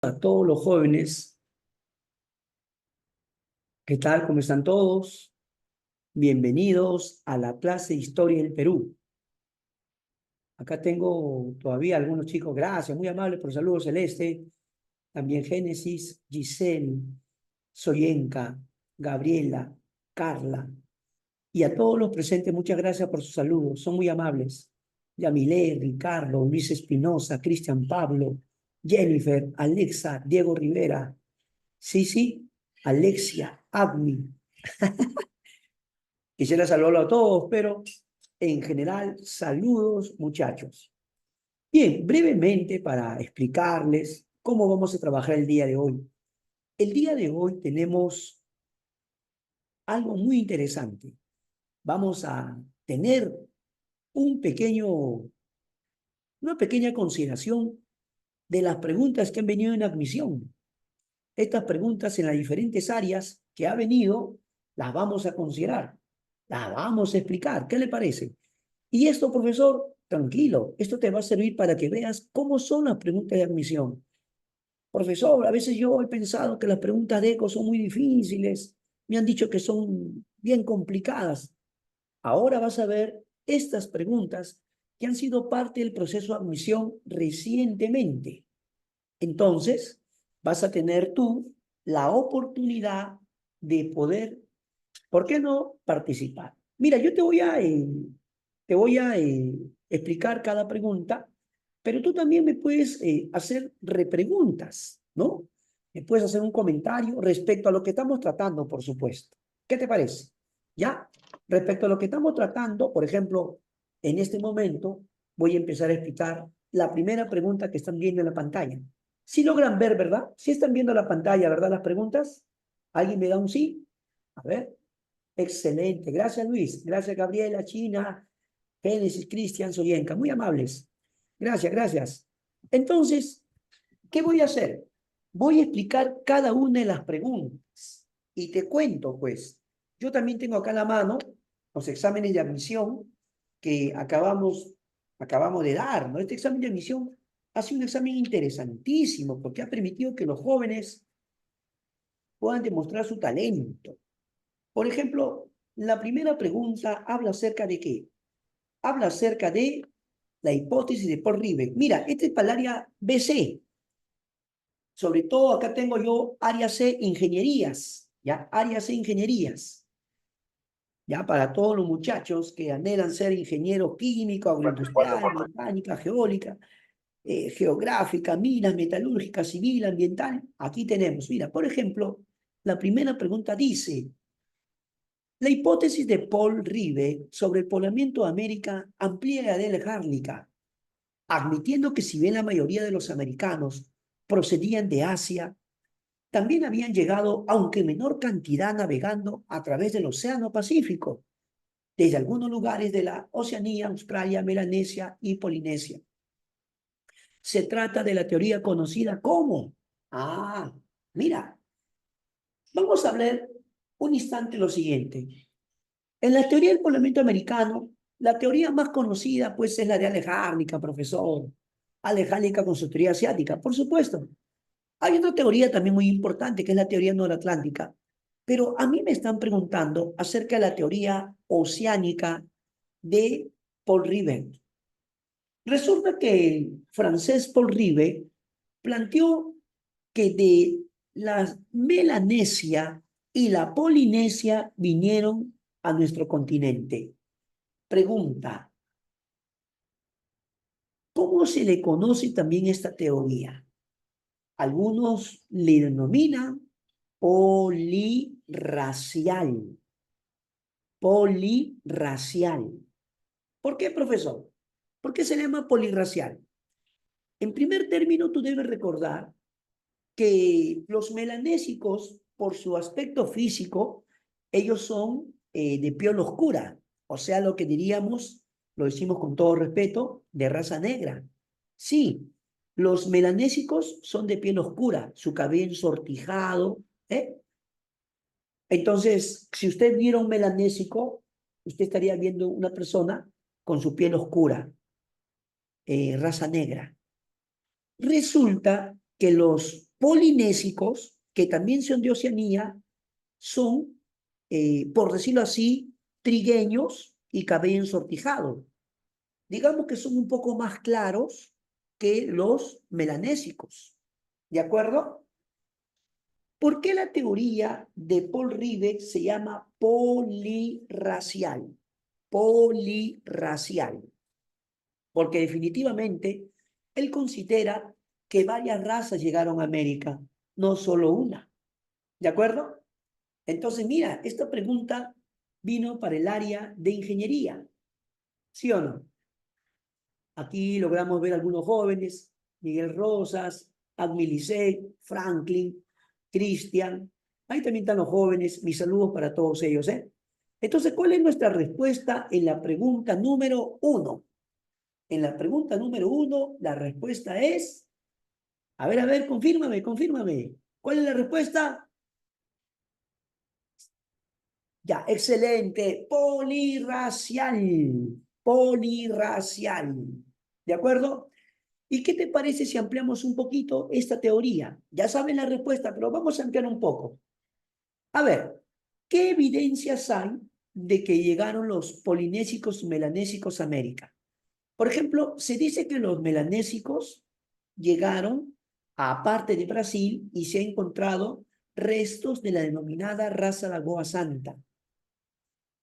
A todos los jóvenes, ¿qué tal? ¿Cómo están todos? Bienvenidos a la clase de Historia del Perú. Acá tengo todavía algunos chicos, gracias, muy amables por el saludo celeste. También Génesis, Giselle, Soyenka, Gabriela, Carla. Y a todos los presentes, muchas gracias por sus saludos, son muy amables. Yamilé, Ricardo, Luis Espinosa, Cristian Pablo, Jennifer, Alexa, Diego Rivera, sí, Alexia, Abmi. Quisiera saludarlo a todos, pero en general, saludos, muchachos. Bien, brevemente para explicarles cómo vamos a trabajar el día de hoy. El día de hoy tenemos algo muy interesante. Vamos a tener un una pequeña consideración de las preguntas que han venido en admisión. Estas preguntas en las diferentes áreas que ha venido, las vamos a considerar, las vamos a explicar. ¿Qué le parece? Y esto, profesor, tranquilo, esto te va a servir para que veas cómo son las preguntas de admisión. Profesor, a veces yo he pensado que las preguntas de ECO son muy difíciles, me han dicho que son bien complicadas. Ahora vas a ver estas preguntas que han sido parte del proceso de admisión recientemente. Entonces, vas a tener tú la oportunidad de poder, ¿por qué no participar? Mira, yo te voy a explicar cada pregunta, pero tú también me puedes hacer repreguntas, ¿no? Me puedes hacer un comentario respecto a lo que estamos tratando, por supuesto. ¿Qué te parece? ¿Ya? Respecto a lo que estamos tratando, por ejemplo, en este momento voy a empezar a explicar la primera pregunta que están viendo en la pantalla. Si logran ver, ¿verdad? Si están viendo la pantalla, ¿verdad? Las preguntas. ¿Alguien me da un sí? A ver. Excelente. Gracias, Luis. Gracias, Gabriela, China, Génesis, Cristian, Soyenka. Muy amables. Gracias, gracias. Entonces, ¿qué voy a hacer? Voy a explicar cada una de las preguntas. Y te cuento, pues, yo también tengo acá en la mano los exámenes de admisión que acabamos de dar, ¿no? Este examen de admisión ha sido un examen interesantísimo porque ha permitido que los jóvenes puedan demostrar su talento. Por ejemplo, la primera pregunta habla acerca de qué? Habla acerca de la hipótesis de Paul Rivet. Mira, este es para el área BC. Sobre todo acá tengo yo área C, ingenierías. ¿Ya? Área C, ingenierías. ¿Ya? Para todos los muchachos que anhelan ser ingeniero químico, agroindustrial, mecánica, geólica, geográfica, minas, metalúrgica, civil, ambiental. Aquí tenemos, mira, por ejemplo, la primera pregunta dice, la hipótesis de Paul Rivet sobre el poblamiento de América amplía la de Harlica, admitiendo que si bien la mayoría de los americanos procedían de Asia, también habían llegado, aunque en menor cantidad, navegando a través del Océano Pacífico, desde algunos lugares de la Oceanía, Australia, Melanesia y Polinesia. Se trata de la teoría conocida como... Mira, vamos a hablar un instante lo siguiente. En la teoría del poblamiento americano, la teoría más conocida, pues, es la de Alejárnica, profesor. Alejárnica con su teoría asiática, por supuesto. Hay otra teoría también muy importante, que es la teoría noratlántica. Pero a mí me están preguntando acerca de la teoría oceánica de Paul Rivet. Resulta que el francés Paul Rivet planteó que de la Melanesia y la Polinesia vinieron a nuestro continente. Pregunta, ¿cómo se le conoce también esta teoría? Algunos le denominan polirracial. Polirracial. ¿Por qué, profesor? ¿Por qué se llama polirracial? En primer término, tú debes recordar que los melanésicos, por su aspecto físico, ellos son de piel oscura, o sea, lo que diríamos, lo decimos con todo respeto, de raza negra. Sí, los melanésicos son de piel oscura, su cabello ensortijado, ¿eh? Entonces, si usted viera un melanésico, usted estaría viendo una persona con su piel oscura, raza negra. Resulta que los polinésicos, que también son de Oceanía, son, por decirlo así, trigueños y cabello ensortijado. Digamos que son un poco más claros que los melanésicos. ¿De acuerdo? ¿Por qué la teoría de Paul Rivet se llama polirracial? Polirracial. Porque definitivamente él considera que varias razas llegaron a América, no solo una. ¿De acuerdo? Entonces, mira, esta pregunta vino para el área de ingeniería. ¿Sí o no? Aquí logramos ver algunos jóvenes, Miguel Rosas, Agmilicet, Franklin, Cristian. Ahí también están los jóvenes. Mis saludos para todos ellos, ¿eh? Entonces, ¿cuál es nuestra respuesta en la pregunta número 1? En la pregunta número 1, la respuesta es... A ver, confírmame, confírmame. ¿Cuál es la respuesta? Ya, excelente. Polirracial. Polirracial. ¿De acuerdo? ¿Y qué te parece si ampliamos un poquito esta teoría? Ya saben la respuesta, pero vamos a ampliar un poco. A ver, ¿qué evidencias hay de que llegaron los polinésicos y melanésicos a América? Por ejemplo, se dice que los melanésicos llegaron a parte de Brasil y se han encontrado restos de la denominada raza Lagoa Santa.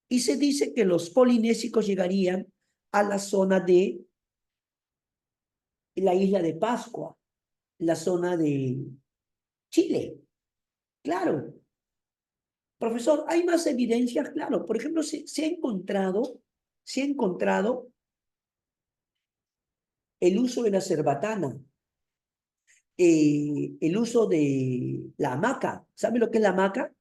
Y se dice que los polinésicos llegarían a la zona de la isla de Pascua, la zona de Chile. Claro. Profesor, ¿hay más evidencias? Claro. Por ejemplo, se ha encontrado el uso de la cerbatana, el uso de la hamaca. ¿Sabe lo que es la hamaca?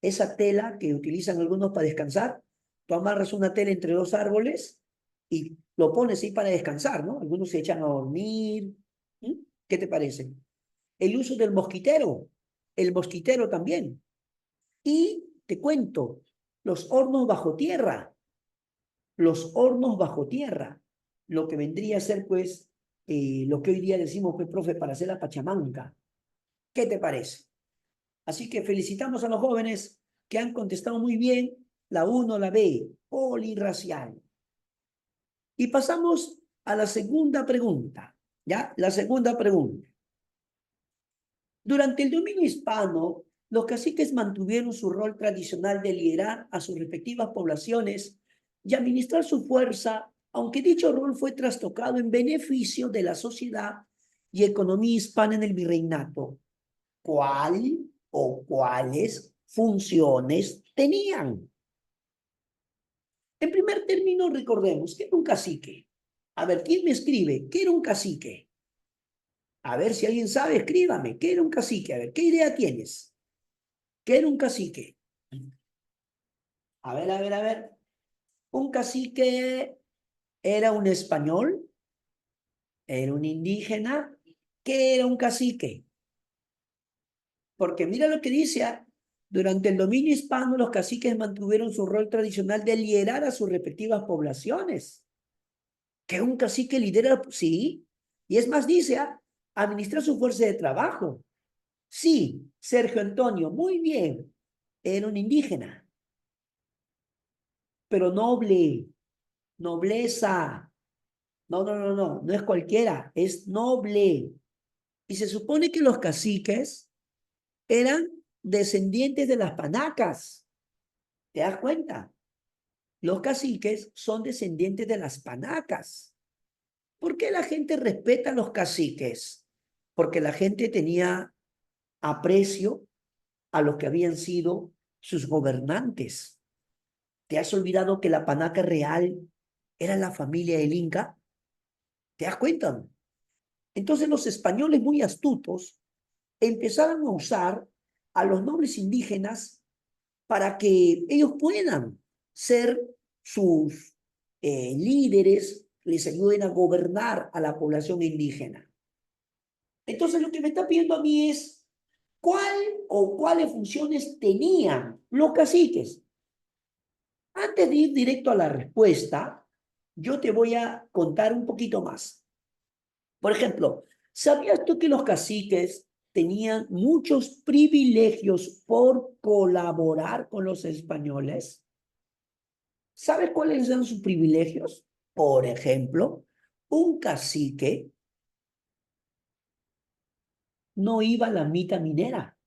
Esa tela que utilizan algunos para descansar. Tú amarras una tela entre dos árboles y lo pones ahí para descansar, ¿no? Algunos se echan a dormir. ¿Mm? ¿Qué te parece? El uso del mosquitero. El mosquitero también. Y te cuento, los hornos bajo tierra. Los hornos bajo tierra. Lo que vendría a ser, pues, lo que hoy día decimos, pues, profe, para hacer la pachamanca. ¿Qué te parece? Así que felicitamos a los jóvenes que han contestado muy bien la 1, la B, polirracial. Y pasamos a la segunda pregunta, ¿ya? La segunda pregunta. Durante el dominio hispano, los caciques mantuvieron su rol tradicional de liderar a sus respectivas poblaciones y administrar su fuerza, aunque dicho rol fue trastocado en beneficio de la sociedad y economía hispana en el virreinato. ¿Cuál o cuáles funciones tenían? En primer término, recordemos, ¿qué era un cacique? A ver, ¿quién me escribe? ¿Qué era un cacique? A ver si alguien sabe, escríbame. ¿Qué era un cacique? A ver, ¿qué idea tienes? ¿Qué era un cacique? A ver. Un cacique era un español, era un indígena. ¿Qué era un cacique? Porque mira lo que dice, ¿ah? Durante el dominio hispano, los caciques mantuvieron su rol tradicional de liderar a sus respectivas poblaciones. ¿Que un cacique lidera? Sí. Y es más, dice, ¿ah? Administrar su fuerza de trabajo. Sí, Sergio Antonio, muy bien. Era un indígena, pero noble, nobleza. No es cualquiera, es noble. Y se supone que los caciques eran descendientes de las panacas. ¿Te das cuenta? Los caciques son descendientes de las panacas. ¿Por qué la gente respeta a los caciques? Porque la gente tenía aprecio a los que habían sido sus gobernantes. ¿Te has olvidado que la panaca real era la familia del Inca? ¿Te das cuenta? Entonces los españoles muy astutos empezaron a usar a los nobles indígenas para que ellos puedan ser sus líderes, les ayuden a gobernar a la población indígena. Entonces lo que me está pidiendo a mí es, ¿cuál o cuáles funciones tenían los caciques? Antes de ir directo a la respuesta, yo te voy a contar un poquito más. Por ejemplo, ¿sabías tú que los caciques tenían muchos privilegios por colaborar con los españoles. ¿Sabe cuáles eran sus privilegios? Por ejemplo, un cacique no iba a la mitad minera.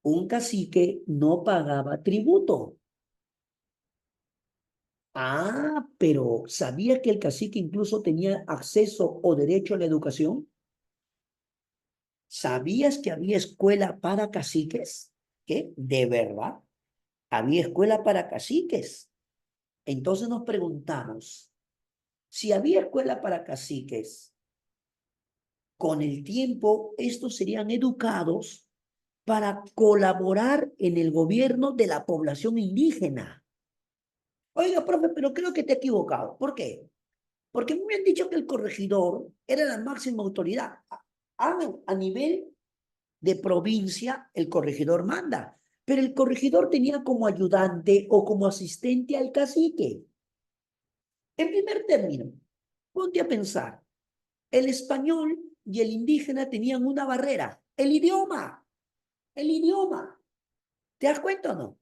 Un cacique no pagaba tributo. Ah, pero ¿sabía que el cacique incluso tenía acceso o derecho a la educación? ¿Sabías que había escuela para caciques? ¿Qué? ¿De verdad? Había escuela para caciques. Entonces nos preguntamos, si había escuela para caciques, con el tiempo estos serían educados para colaborar en el gobierno de la población indígena. Oiga, profe, pero creo que te he equivocado. ¿Por qué? Porque me han dicho que el corregidor era la máxima autoridad. A nivel de provincia, el corregidor manda, pero el corregidor tenía como ayudante o como asistente al cacique. En primer término, ponte a pensar, el español y el indígena tenían una barrera, el idioma. ¿Te das cuenta o no?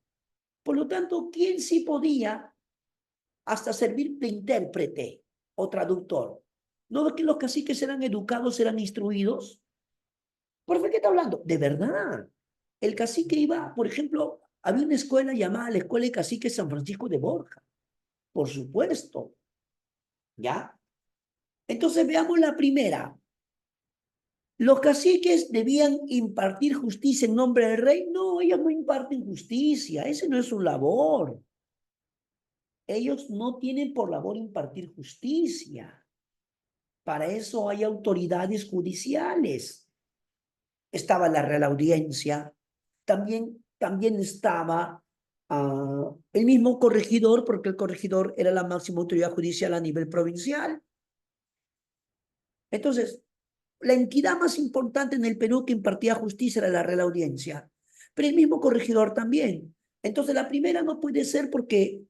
Por lo tanto, ¿quién sí podía hasta servir de intérprete o traductor? ¿No es que los caciques eran educados, eran instruidos? ¿Por qué está hablando? De verdad. El cacique iba, por ejemplo, había una escuela llamada la Escuela de Cacique San Francisco de Borja, por supuesto, ¿ya? Entonces veamos la primera. ¿Los caciques debían impartir justicia en nombre del rey? No, ellos no imparten justicia, ese no es su labor. Ellos no tienen por labor impartir justicia. Para eso hay autoridades judiciales. Estaba la Real Audiencia, también estaba el mismo corregidor, porque el corregidor era la máxima autoridad judicial a nivel provincial. Entonces, la entidad más importante en el Perú que impartía justicia era la Real Audiencia, pero el mismo corregidor también. Entonces, la primera no puede ser porque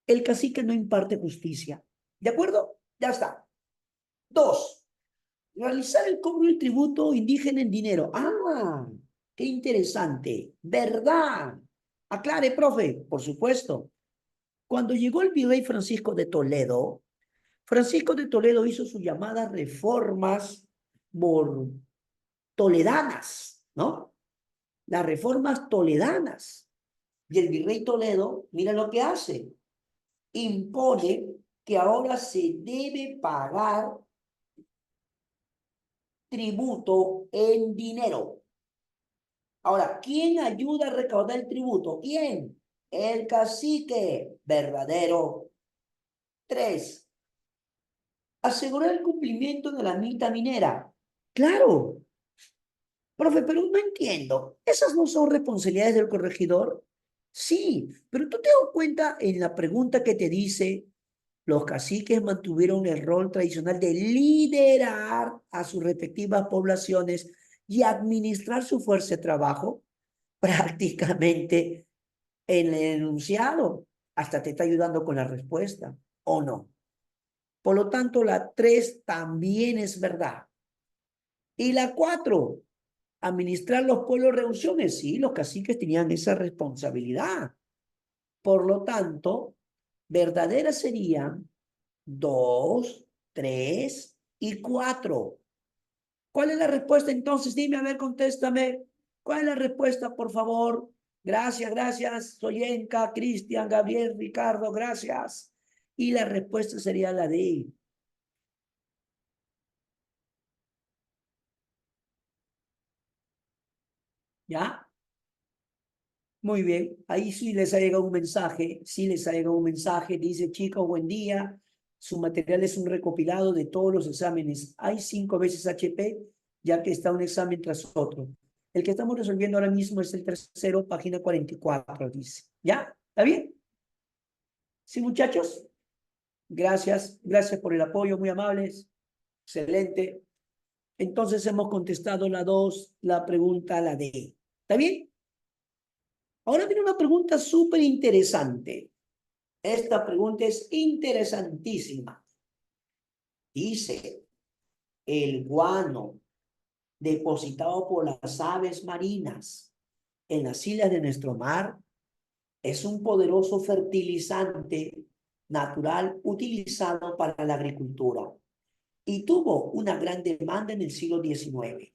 el cacique no imparte justicia. ¿De acuerdo? Ya está. Dos, realizar el cobro del tributo indígena en dinero. Ah, qué interesante. ¿Verdad? Aclare, profe. Por supuesto. Cuando llegó el virrey Francisco de Toledo hizo sus llamadas reformas por toledanas, ¿no? Las reformas toledanas. Y el virrey Toledo, mira lo que hace. Impone que ahora se debe pagar tributo en dinero. Ahora, ¿quién ayuda a recaudar el tributo? ¿Quién? El cacique. Verdadero. Tres, asegurar el cumplimiento de la mitad minera. Claro. Profe, pero no entiendo. ¿Esas no son responsabilidades del corregidor? Sí, pero tú te das cuenta en la pregunta que te dice, los caciques mantuvieron el rol tradicional de liderar a sus respectivas poblaciones y administrar su fuerza de trabajo. Prácticamente en el enunciado hasta te está ayudando con la respuesta, ¿o no? Por lo tanto, la 3 también es verdad. Y la 4, administrar los pueblos reuniones. Sí, los caciques tenían esa responsabilidad. Por lo tanto, verdaderas serían 2, 3 y 4. ¿Cuál es la respuesta entonces? Dime, a ver, contéstame. ¿Cuál es la respuesta, por favor? Gracias, gracias. Soyenka, Cristian, Gabriel, Ricardo, gracias. Y la respuesta sería la D. ¿Ya? Muy bien. Ahí sí les ha llegado un mensaje. Sí les ha llegado un mensaje. Dice, chicos, buen día. Su material es un recopilado de todos los exámenes. Hay 5 veces HP, ya que está un examen tras otro. El que estamos resolviendo ahora mismo es el tercero, página 44, dice. ¿Ya? ¿Está bien? ¿Sí, muchachos? Gracias. Gracias por el apoyo, muy amables. Excelente. Entonces hemos contestado la 2, la pregunta, la D. ¿Está bien? Ahora viene una pregunta súper interesante. Esta pregunta es interesantísima. Dice, el guano depositado por las aves marinas en las islas de nuestro mar, es un poderoso fertilizante natural utilizado para la agricultura y tuvo una gran demanda en el siglo XIX.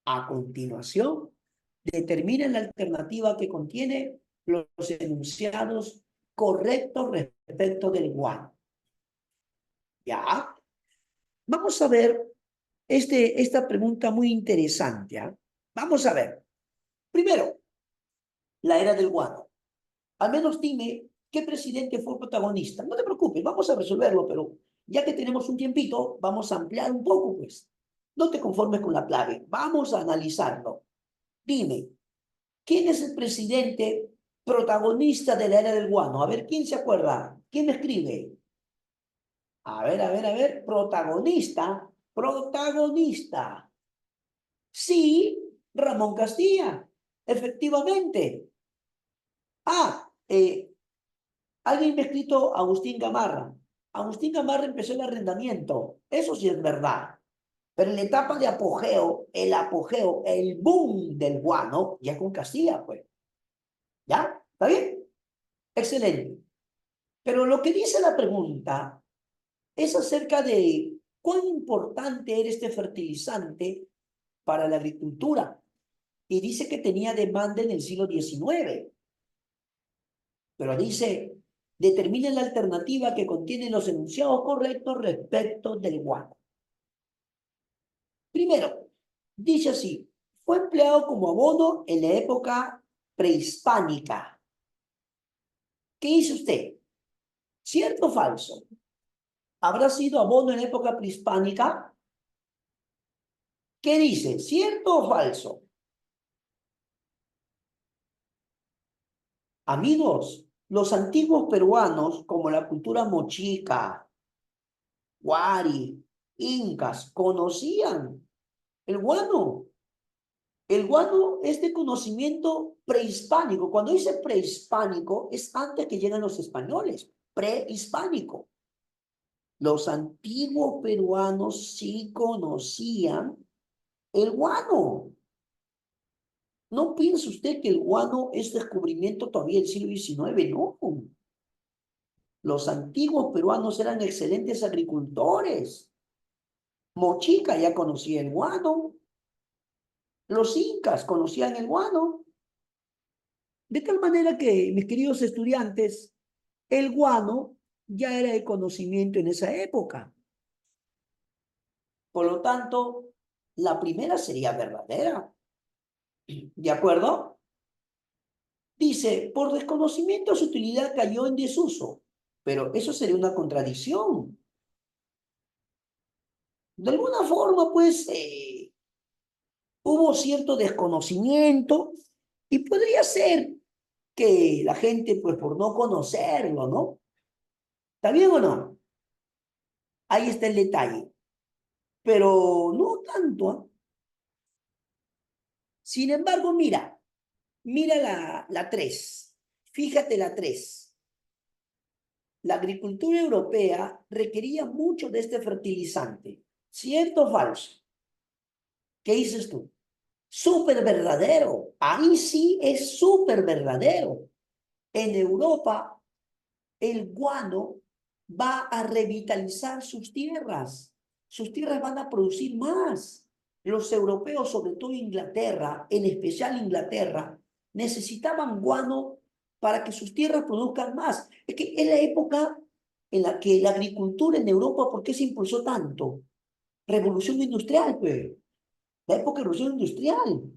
A continuación, determina la alternativa que contiene los enunciados correctos respecto del guano. ¿Ya? Vamos a ver esta pregunta muy interesante. ¿Eh? Vamos a ver. Primero, la era del guano. Al menos dime qué presidente fue protagonista. No te preocupes, vamos a resolverlo, pero ya que tenemos un tiempito, vamos a ampliar un poco, pues. No te conformes con la clave. Vamos a analizarlo. Dime, ¿quién es el presidente protagonista de la era del guano? A ver, ¿quién se acuerda? ¿Quién me escribe? A ver, a ver, a ver. Protagonista. Protagonista. Sí, Ramón Castilla. Efectivamente. Ah, alguien me ha escrito Agustín Gamarra. Agustín Gamarra empezó el arrendamiento. Eso sí es verdad. Pero en la etapa de apogeo, el boom del guano, ya con Castilla, pues. ¿Ya? ¿Está bien? Excelente. Pero lo que dice la pregunta es acerca de cuán importante era este fertilizante para la agricultura. Y dice que tenía demanda en el siglo XIX. Pero dice, determine la alternativa que contiene los enunciados correctos respecto del guano. Primero, dice así, fue empleado como abono en la época prehispánica. ¿Qué dice usted? ¿Cierto o falso? ¿Habrá sido abono en la época prehispánica? ¿Qué dice? ¿Cierto o falso? Amigos, los antiguos peruanos, como la cultura mochica, Wari, incas, conocían el guano. El guano es de conocimiento prehispánico. Cuando dice prehispánico, es antes que lleguen los españoles. Prehispánico. Los antiguos peruanos sí conocían el guano. No piense usted que el guano es descubrimiento todavía del siglo XIX, no. Los antiguos peruanos eran excelentes agricultores. Mochica ya conocía el guano. Los incas conocían el guano. De tal manera que, mis queridos estudiantes, el guano ya era de conocimiento en esa época. Por lo tanto, la primera sería verdadera. ¿De acuerdo? Dice, por desconocimiento su utilidad cayó en desuso, pero eso sería una contradicción. De alguna forma, pues, hubo cierto desconocimiento y podría ser que la gente, pues, por no conocerlo, ¿no? ¿Está bien o no? Ahí está el detalle, pero no tanto, ¿eh? Sin embargo, mira la 3. Fíjate la 3. La agricultura europea requería mucho de este fertilizante. ¿Cierto o falso? ¿Qué dices tú? Súper verdadero. Ahí sí es súper verdadero. En Europa, el guano va a revitalizar sus tierras. Sus tierras van a producir más. Los europeos, sobre todo Inglaterra, en especial Inglaterra, necesitaban guano para que sus tierras produzcan más. Es que es la época en la que la agricultura en Europa, ¿por qué se impulsó tanto? Revolución industrial, pues. La época de revolución industrial.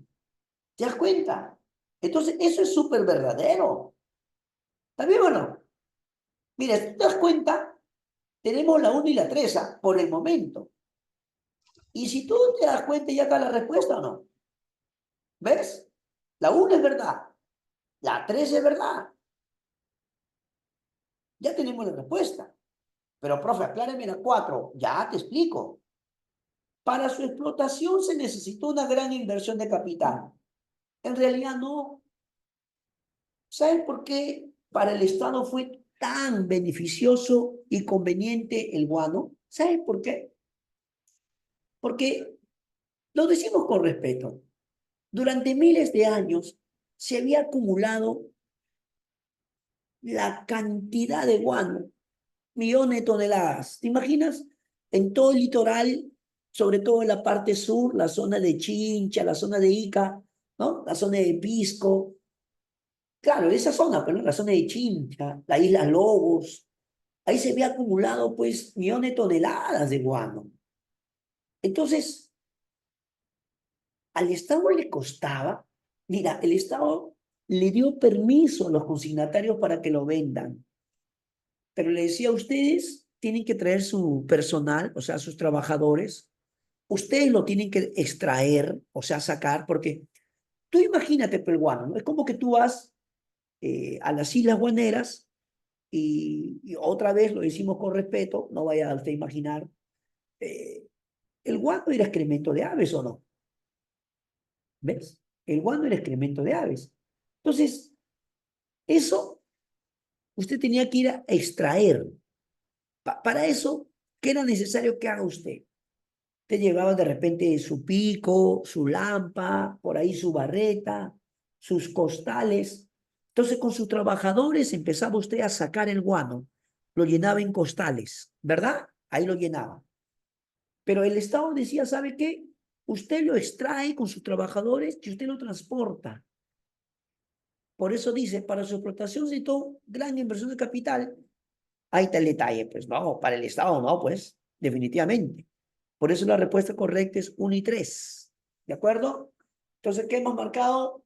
¿Te das cuenta? Entonces, eso es súper verdadero. ¿Está bien o no? Mira, si te das cuenta, tenemos la 1 y la 3 por el momento. Y si tú te das cuenta, ya está la respuesta o no. ¿Ves? La 1 es verdad. La 3 es verdad. Ya tenemos la respuesta. Pero, profe, acláreme la 4. Ya te explico. Para su explotación se necesitó una gran inversión de capital. En realidad no. ¿Saben por qué para el Estado fue tan beneficioso y conveniente el guano? ¿Saben por qué? Porque Lo decimos con respeto. Durante miles de años se había acumulado la cantidad de guano, millones de toneladas. ¿Te imaginas? En todo el litoral, sobre todo en la parte sur, la zona de Chincha, la zona de Ica, ¿no? La zona de Pisco. Claro, esa zona, pero la zona de Chincha, la isla Lobos, ahí se había acumulado pues millones de toneladas de guano. Entonces, al Estado le costaba, mira, el Estado le dio permiso a los consignatarios para que lo vendan, pero le decía a ustedes, tienen que traer su personal, o sea, sus trabajadores, ustedes lo tienen que extraer, o sea, sacar, porque tú imagínate, peruano, ¿no? Es como que tú vas a las Islas Guaneras y otra vez lo decimos con respeto, no vaya a usted a imaginar, eh, el guano era excremento de aves o no, ¿ves? El guano era excremento de aves. Entonces, eso usted tenía que ir a extraer. Para eso, ¿qué era necesario que haga usted? Te llevaba de repente su pico, su lampa, por ahí su barreta, sus costales. Entonces, con sus trabajadores empezaba usted a sacar el guano. Lo llenaba en costales, ¿verdad? Ahí lo llenaba. Pero el Estado decía, ¿sabe qué? Usted lo extrae con sus trabajadores y usted lo transporta. Por eso dice, para su explotación se necesitó gran inversión de capital. Ahí está el detalle, pues no, para el Estado no, pues, definitivamente. Por eso la respuesta correcta es 1 y 3. ¿De acuerdo? Entonces, ¿qué hemos marcado?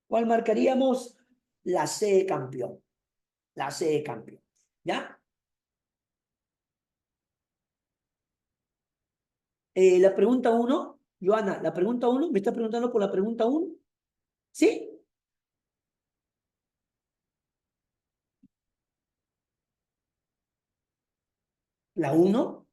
¿Cuál marcaríamos? La C de campeón. La C de campeón. ¿Ya? La pregunta 1, Joana, la pregunta 1, ¿me está preguntando por la pregunta 1? ¿Sí? ¿La 1?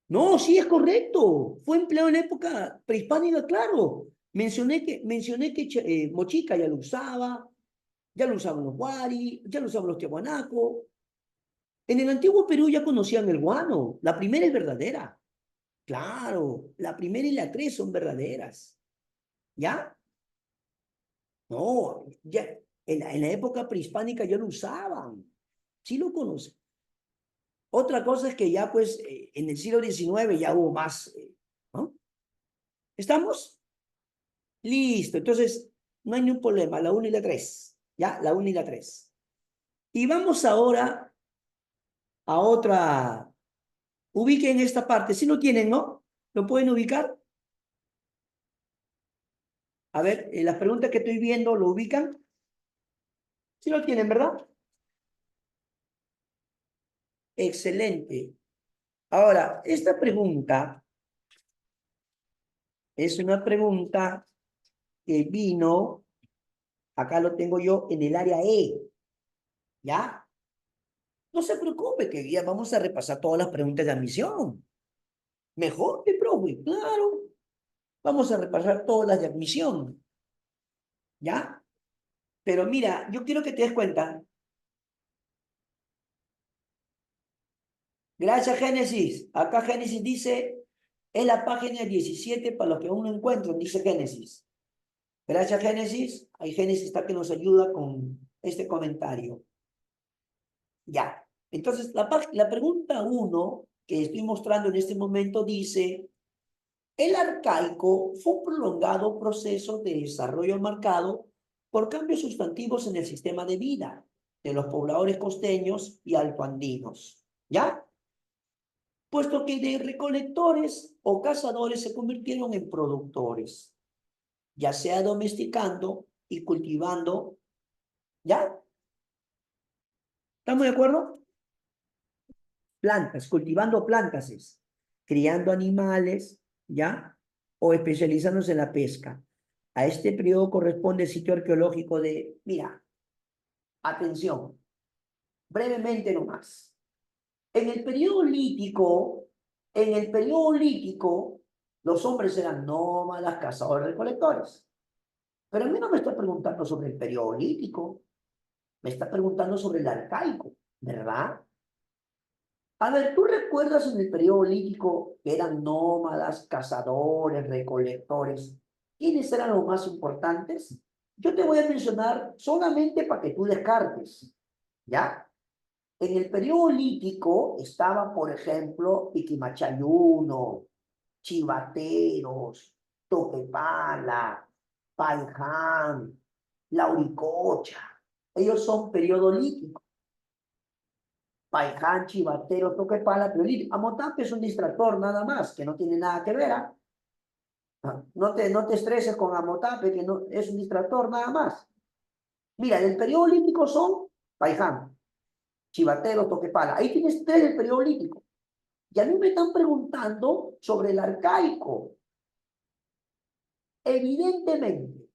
No, sí es correcto. Fue empleado en la época prehispánica, claro. Mencioné que Mochica ya lo usaban los Wari, ya lo usaban los Tiahuanaco. En el antiguo Perú ya conocían el guano. La primera es verdadera. Claro, la primera y la tres son verdaderas. ¿Ya? No, ya. En la época prehispánica ya lo usaban. Sí lo conocen. Otra cosa es que ya pues en el siglo XIX ya hubo más, ¿no? ¿Estamos? Listo. Entonces, no hay ningún problema. La 1 y la 3. ¿Ya? La 1 y la 3. Y vamos ahora a otra. Ubiquen esta parte. Si lo tienen, ¿no? ¿Lo pueden ubicar? A ver, las preguntas que estoy viendo, ¿lo ubican? Sí lo tienen, ¿verdad? Excelente. Ahora, esta pregunta es una pregunta que vino, acá lo tengo yo, en el área E, ¿ya? No se preocupe, que ya vamos a repasar todas las preguntas de admisión. Mejor que profe, claro. Vamos a repasar todas las de admisión, ¿ya? Pero mira, yo quiero que te des cuenta. Gracias, Génesis. Acá Génesis dice, es la página 17 para los que aún no encuentran, dice Génesis. Gracias, Génesis. Ahí Génesis está que nos ayuda con este comentario. Ya. Entonces, la pregunta 1 que estoy mostrando en este momento dice, el arcaico fue un prolongado proceso de desarrollo marcado por cambios sustantivos en el sistema de vida de los pobladores costeños y altoandinos. ¿Ya? Puesto que de recolectores o cazadores se convirtieron en productores, ya sea domesticando y cultivando, ¿ya? ¿Estamos de acuerdo? Plantas, cultivando plantas es, criando animales, ¿ya? O especializándose en la pesca. A este periodo corresponde el sitio arqueológico de, mira, atención, brevemente nomás. En el periodo lítico, en el periodo lítico, los hombres eran nómadas, cazadores, recolectores. Pero a mí no me está preguntando sobre el periodo lítico, me está preguntando sobre el arcaico, ¿verdad? A ver, ¿tú recuerdas en el periodo lítico que eran nómadas, cazadores, recolectores? ¿Quiénes eran los más importantes? Yo te voy a mencionar solamente para que tú descartes, ¿ya? En el periodo lítico estaba, por ejemplo, Piquimachayuno, Chivateros, Toquepala, Paiján, Lauricocha. Ellos son periodo lítico. Paiján, Chivateros, Toquepala, periodo lítico. Amotape es un distractor nada más, que no tiene nada que ver. ¿Ah? No te estreses con Amotape, que no, es un distractor nada más. Mira, del periodo lítico son Paiján, Chivateros, Toquepala. Ahí tienes tres del periodo lítico. Y a mí me están preguntando sobre el arcaico. Evidentemente,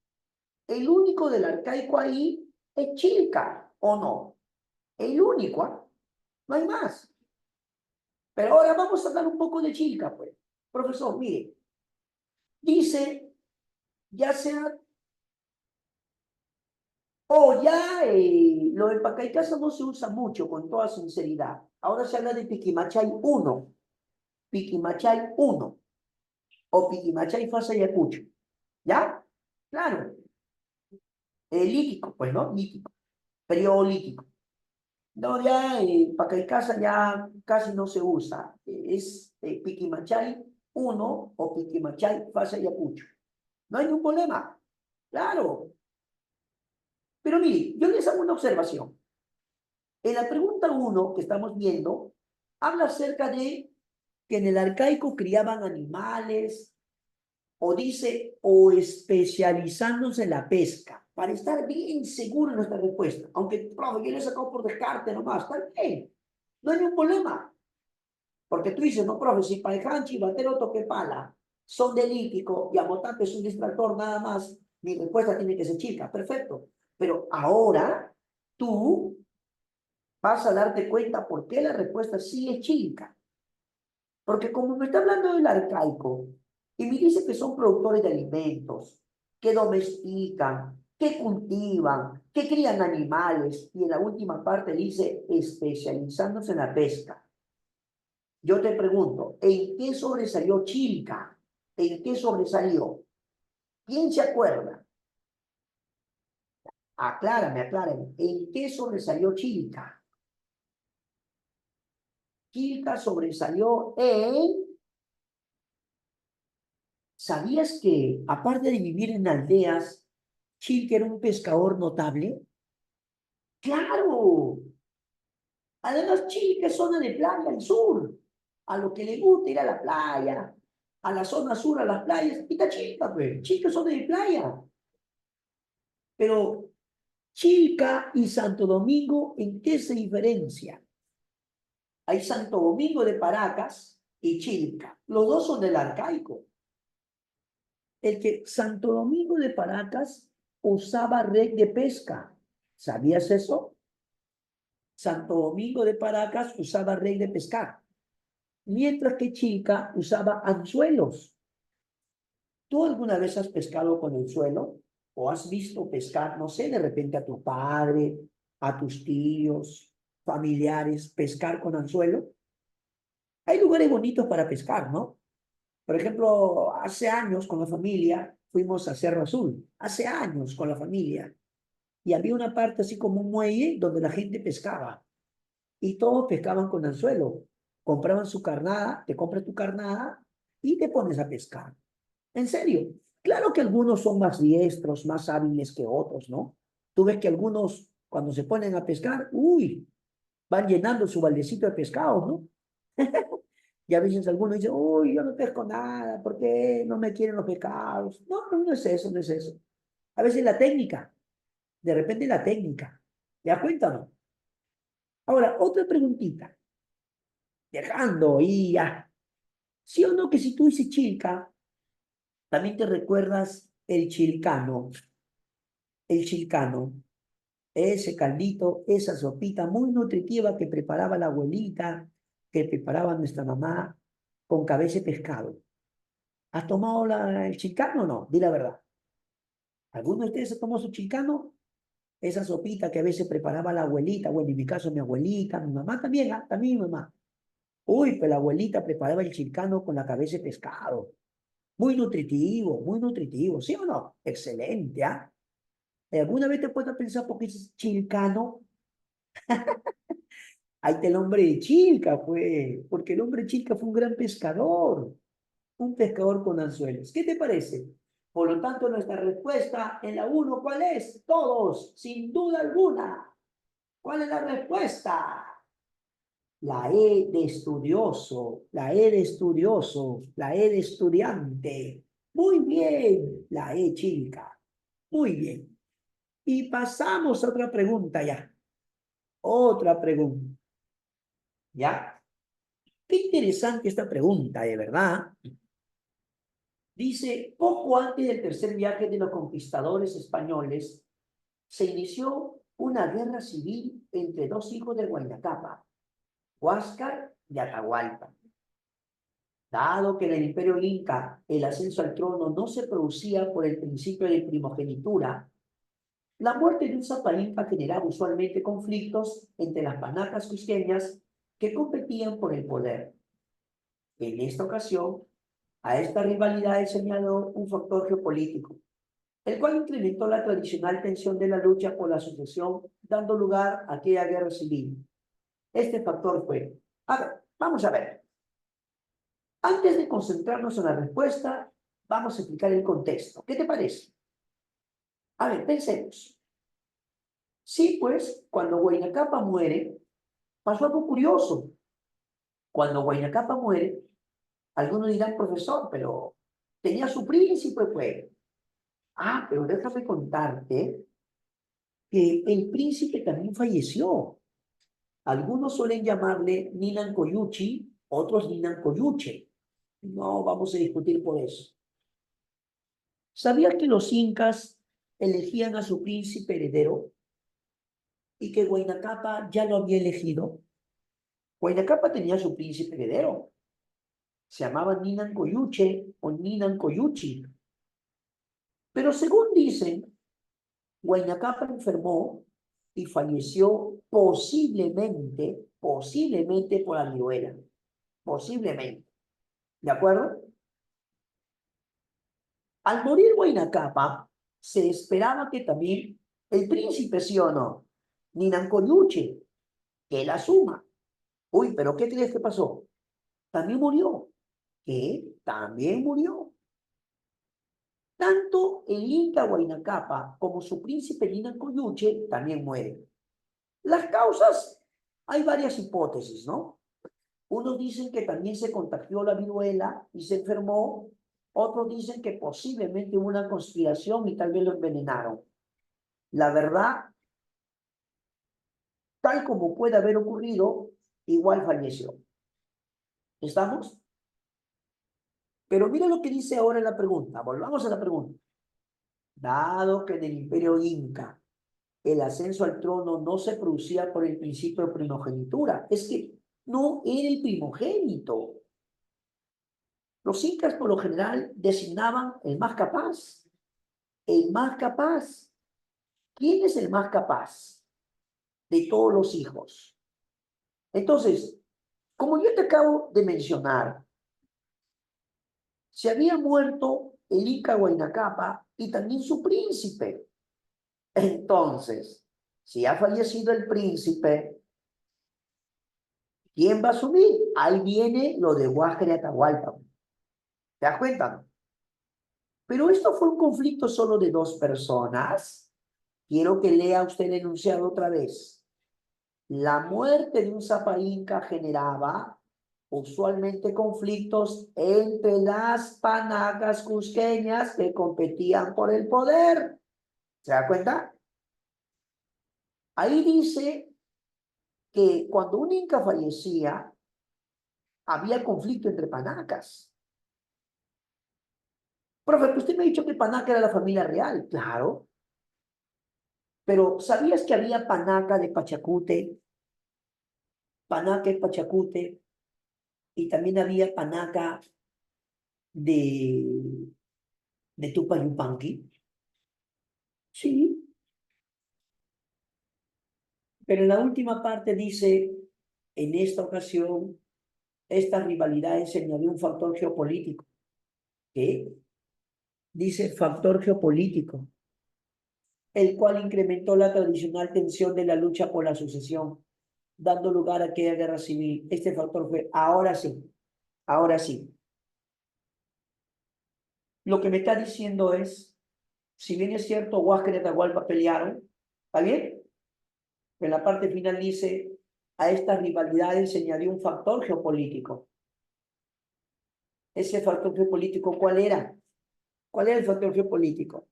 el único del arcaico ahí es Chilca, ¿o no? El único, ¿ah? No hay más. Pero ahora vamos a hablar un poco de Chilca, pues. Profesor, mire, dice, ya sea, ya lo del Pacaicasa no se usa mucho, con toda sinceridad. Ahora se habla de Piquimachay 1, Piquimachay 1, o Piquimachay Fasa Ayacucho. ¿Ya? Claro, líquico, pues, ¿no? Líquico, periodo líquico. No, ya Pacaicasa ya casi no se usa. Es Piquimachay 1 o Piquimachay Fasa Ayacucho. No hay ningún problema. Claro. Pero mire, yo les hago una observación. En la pregunta 1 que estamos viendo, habla acerca de que en el arcaico criaban animales, o dice, o especializándose en la pesca, para estar bien seguro en nuestra respuesta. Aunque, profe, yo le he sacado por descarte nomás, está bien, no hay ningún problema. Porque tú dices, no, profe, si Paiján, Chivatero, Toquepala son de lítico y Amotape es un distractor nada más, mi respuesta tiene que ser chica, perfecto. Pero ahora tú vas a darte cuenta por qué la respuesta sí es chica. Porque como me está hablando del arcaico y me dice que son productores de alimentos, que domestican, que cultivan, que crían animales, y en la última parte dice especializándose en la pesca. Yo te pregunto, ¿en qué sobresalió Chilca? ¿En qué sobresalió? ¿Quién se acuerda? Aclárame. ¿En qué sobresalió Chilca? Chilca sobresalió en... ¿Sabías que, aparte de vivir en aldeas, Chilca era un pescador notable? ¡Claro! Además, Chilca es zona de playa al sur. A lo que le gusta ir a la playa, a la zona sur, a las playas. Y está Chilca, pues. Chilca es zona de playa. Pero Chilca y Santo Domingo, ¿en qué se diferencia? Hay Santo Domingo de Paracas y Chilca. Los dos son del arcaico. El que Santo Domingo de Paracas usaba red de pesca. ¿Sabías eso? Santo Domingo de Paracas usaba red de pescar, mientras que Chilca usaba anzuelos. ¿Tú alguna vez has pescado con anzuelo? ¿O has visto pescar, no sé, de repente a tu padre, a tus tíos, familiares, pescar con anzuelo? Hay lugares bonitos para pescar, ¿no? Por ejemplo, hace años con la familia fuimos a Cerro Azul, hace años con la familia, y había una parte así como un muelle donde la gente pescaba, y todos pescaban con anzuelo. Compraban su carnada, te compras tu carnada y te pones a pescar. En serio. Claro que algunos son más diestros, más hábiles que otros, ¿no? Tú ves que algunos, cuando se ponen a pescar, uy, van llenando su baldecito de pescados, ¿no? Y a veces algunos dicen, uy, yo no pesco nada, ¿por qué no me quieren los pescados? No, no es eso, no es eso. A veces la técnica, de repente la técnica. ¿Te das cuenta o no? Ahora, otra preguntita, dejando y ya. ¿Sí o no que si tú dices chilca, también te recuerdas el chilcano? El chilcano, ese caldito, esa sopita muy nutritiva que preparaba la abuelita, que preparaba nuestra mamá con cabeza de pescado. ¿Has tomado el chilcano o no? Di la verdad. ¿Alguno de ustedes ha tomado su chilcano? Esa sopita que a veces preparaba la abuelita, bueno, en mi caso mi abuelita, mi mamá también, también mi mamá. Uy, pues la abuelita preparaba el chilcano con la cabeza de pescado. Muy nutritivo, ¿sí o no? Excelente, ¿ah? ¿Alguna vez te puedes pensar por qué es chilcano? Ahí está el hombre de Chilca, fue, porque el hombre de Chilca fue un pescador con anzuelos. ¿Qué te parece? Por lo tanto, nuestra respuesta en la uno, ¿cuál es? Todos, sin duda alguna. ¿Cuál es la respuesta? La E de estudioso, la E de estudioso, la E de estudiante. Muy bien, la E Chilca. Muy bien. Y pasamos a otra pregunta ya. Otra pregunta. ¿Ya? Qué interesante esta pregunta, de verdad. Dice, poco antes del tercer viaje de los conquistadores españoles, se inició una guerra civil entre dos hijos de Huayna Huáscar y Atahualpa. Dado que en el imperio inca el ascenso al trono no se producía por el principio de primogenitura, la muerte de un Sapa Inca generaba usualmente conflictos entre las panacas cusqueñas que competían por el poder. En esta ocasión, a esta rivalidad se añadió un factor geopolítico, el cual incrementó la tradicional tensión de la lucha por la sucesión, dando lugar a aquella guerra civil. Este factor fue, a ver, vamos a ver, antes de concentrarnos en la respuesta, vamos a explicar el contexto. ¿Qué te parece? A ver, pensemos. Sí, pues, cuando Huayna Cápac muere, pasó algo curioso. Cuando Huayna Cápac muere, algunos dirán, profesor, pero tenía su príncipe, pues. Ah, pero déjame contarte que el príncipe también falleció. Algunos suelen llamarle Ninan Coyuchi, otros Ninan Coyuche. No vamos a discutir por eso. ¿Sabías que los incas elegían a su príncipe heredero y que Huayna Cápac ya lo había elegido? Huayna Cápac tenía su príncipe heredero. Se llamaba Ninan Coyuche o Ninan Coyuchi. Pero según dicen, Huayna Cápac enfermó y falleció posiblemente por la viruela. Posiblemente. ¿De acuerdo? Al morir Huayna Cápac, se esperaba que también el príncipe, sí o no, Ninan Coyuche, que la asuma. Uy, pero ¿qué crees que pasó? También murió. ¿Qué? También murió. Tanto el Inca Huayna Cápac como su príncipe Ninan Coyuche también mueren. Las causas, hay varias hipótesis, ¿no? Unos dicen que también se contagió la viruela y se enfermó. Otros dicen que posiblemente hubo una conspiración y tal vez lo envenenaron. La verdad, tal como puede haber ocurrido, igual falleció. ¿Estamos? Pero mira lo que dice ahora en la pregunta. Volvamos a la pregunta. Dado que en el imperio inca el ascenso al trono no se producía por el principio de primogenitura, es que no era el primogénito. Los incas por lo general designaban el más capaz. El más capaz. ¿Quién es el más capaz de todos los hijos? Entonces, como yo te acabo de mencionar, se había muerto el Inca Huayna Cápac y también su príncipe. Entonces, si ha fallecido el príncipe, ¿quién va a asumir? Ahí viene lo de Huáscar y Atahualpa. ¿Te das cuenta? Pero esto fue un conflicto solo de dos personas. Quiero que lea usted el enunciado otra vez. La muerte de un Sapa Inca generaba usualmente conflictos entre las panacas cusqueñas que competían por el poder. ¿Se da cuenta? Ahí dice que cuando un inca fallecía, había conflicto entre panacas. Profe, usted me ha dicho que panaca era la familia real. Claro, pero ¿sabías que había panaca de Pachacute, panaca de Pachacute, y también había panaca de, de Tupayupanqui? Sí, pero en la última parte dice, en esta ocasión, esta rivalidad se añadió un factor geopolítico. ¿Qué? Dice factor geopolítico, el cual incrementó la tradicional tensión de la lucha por la sucesión, dando lugar a aquella guerra civil. Este factor fue, ahora sí, ahora sí. Lo que me está diciendo es, si bien es cierto, Huáscar y Atahualpa pelearon, ¿está bien? En la parte final dice, a estas rivalidades se añadió un factor geopolítico. Ese factor geopolítico, ¿cuál era? ¿Cuál era el factor geopolítico?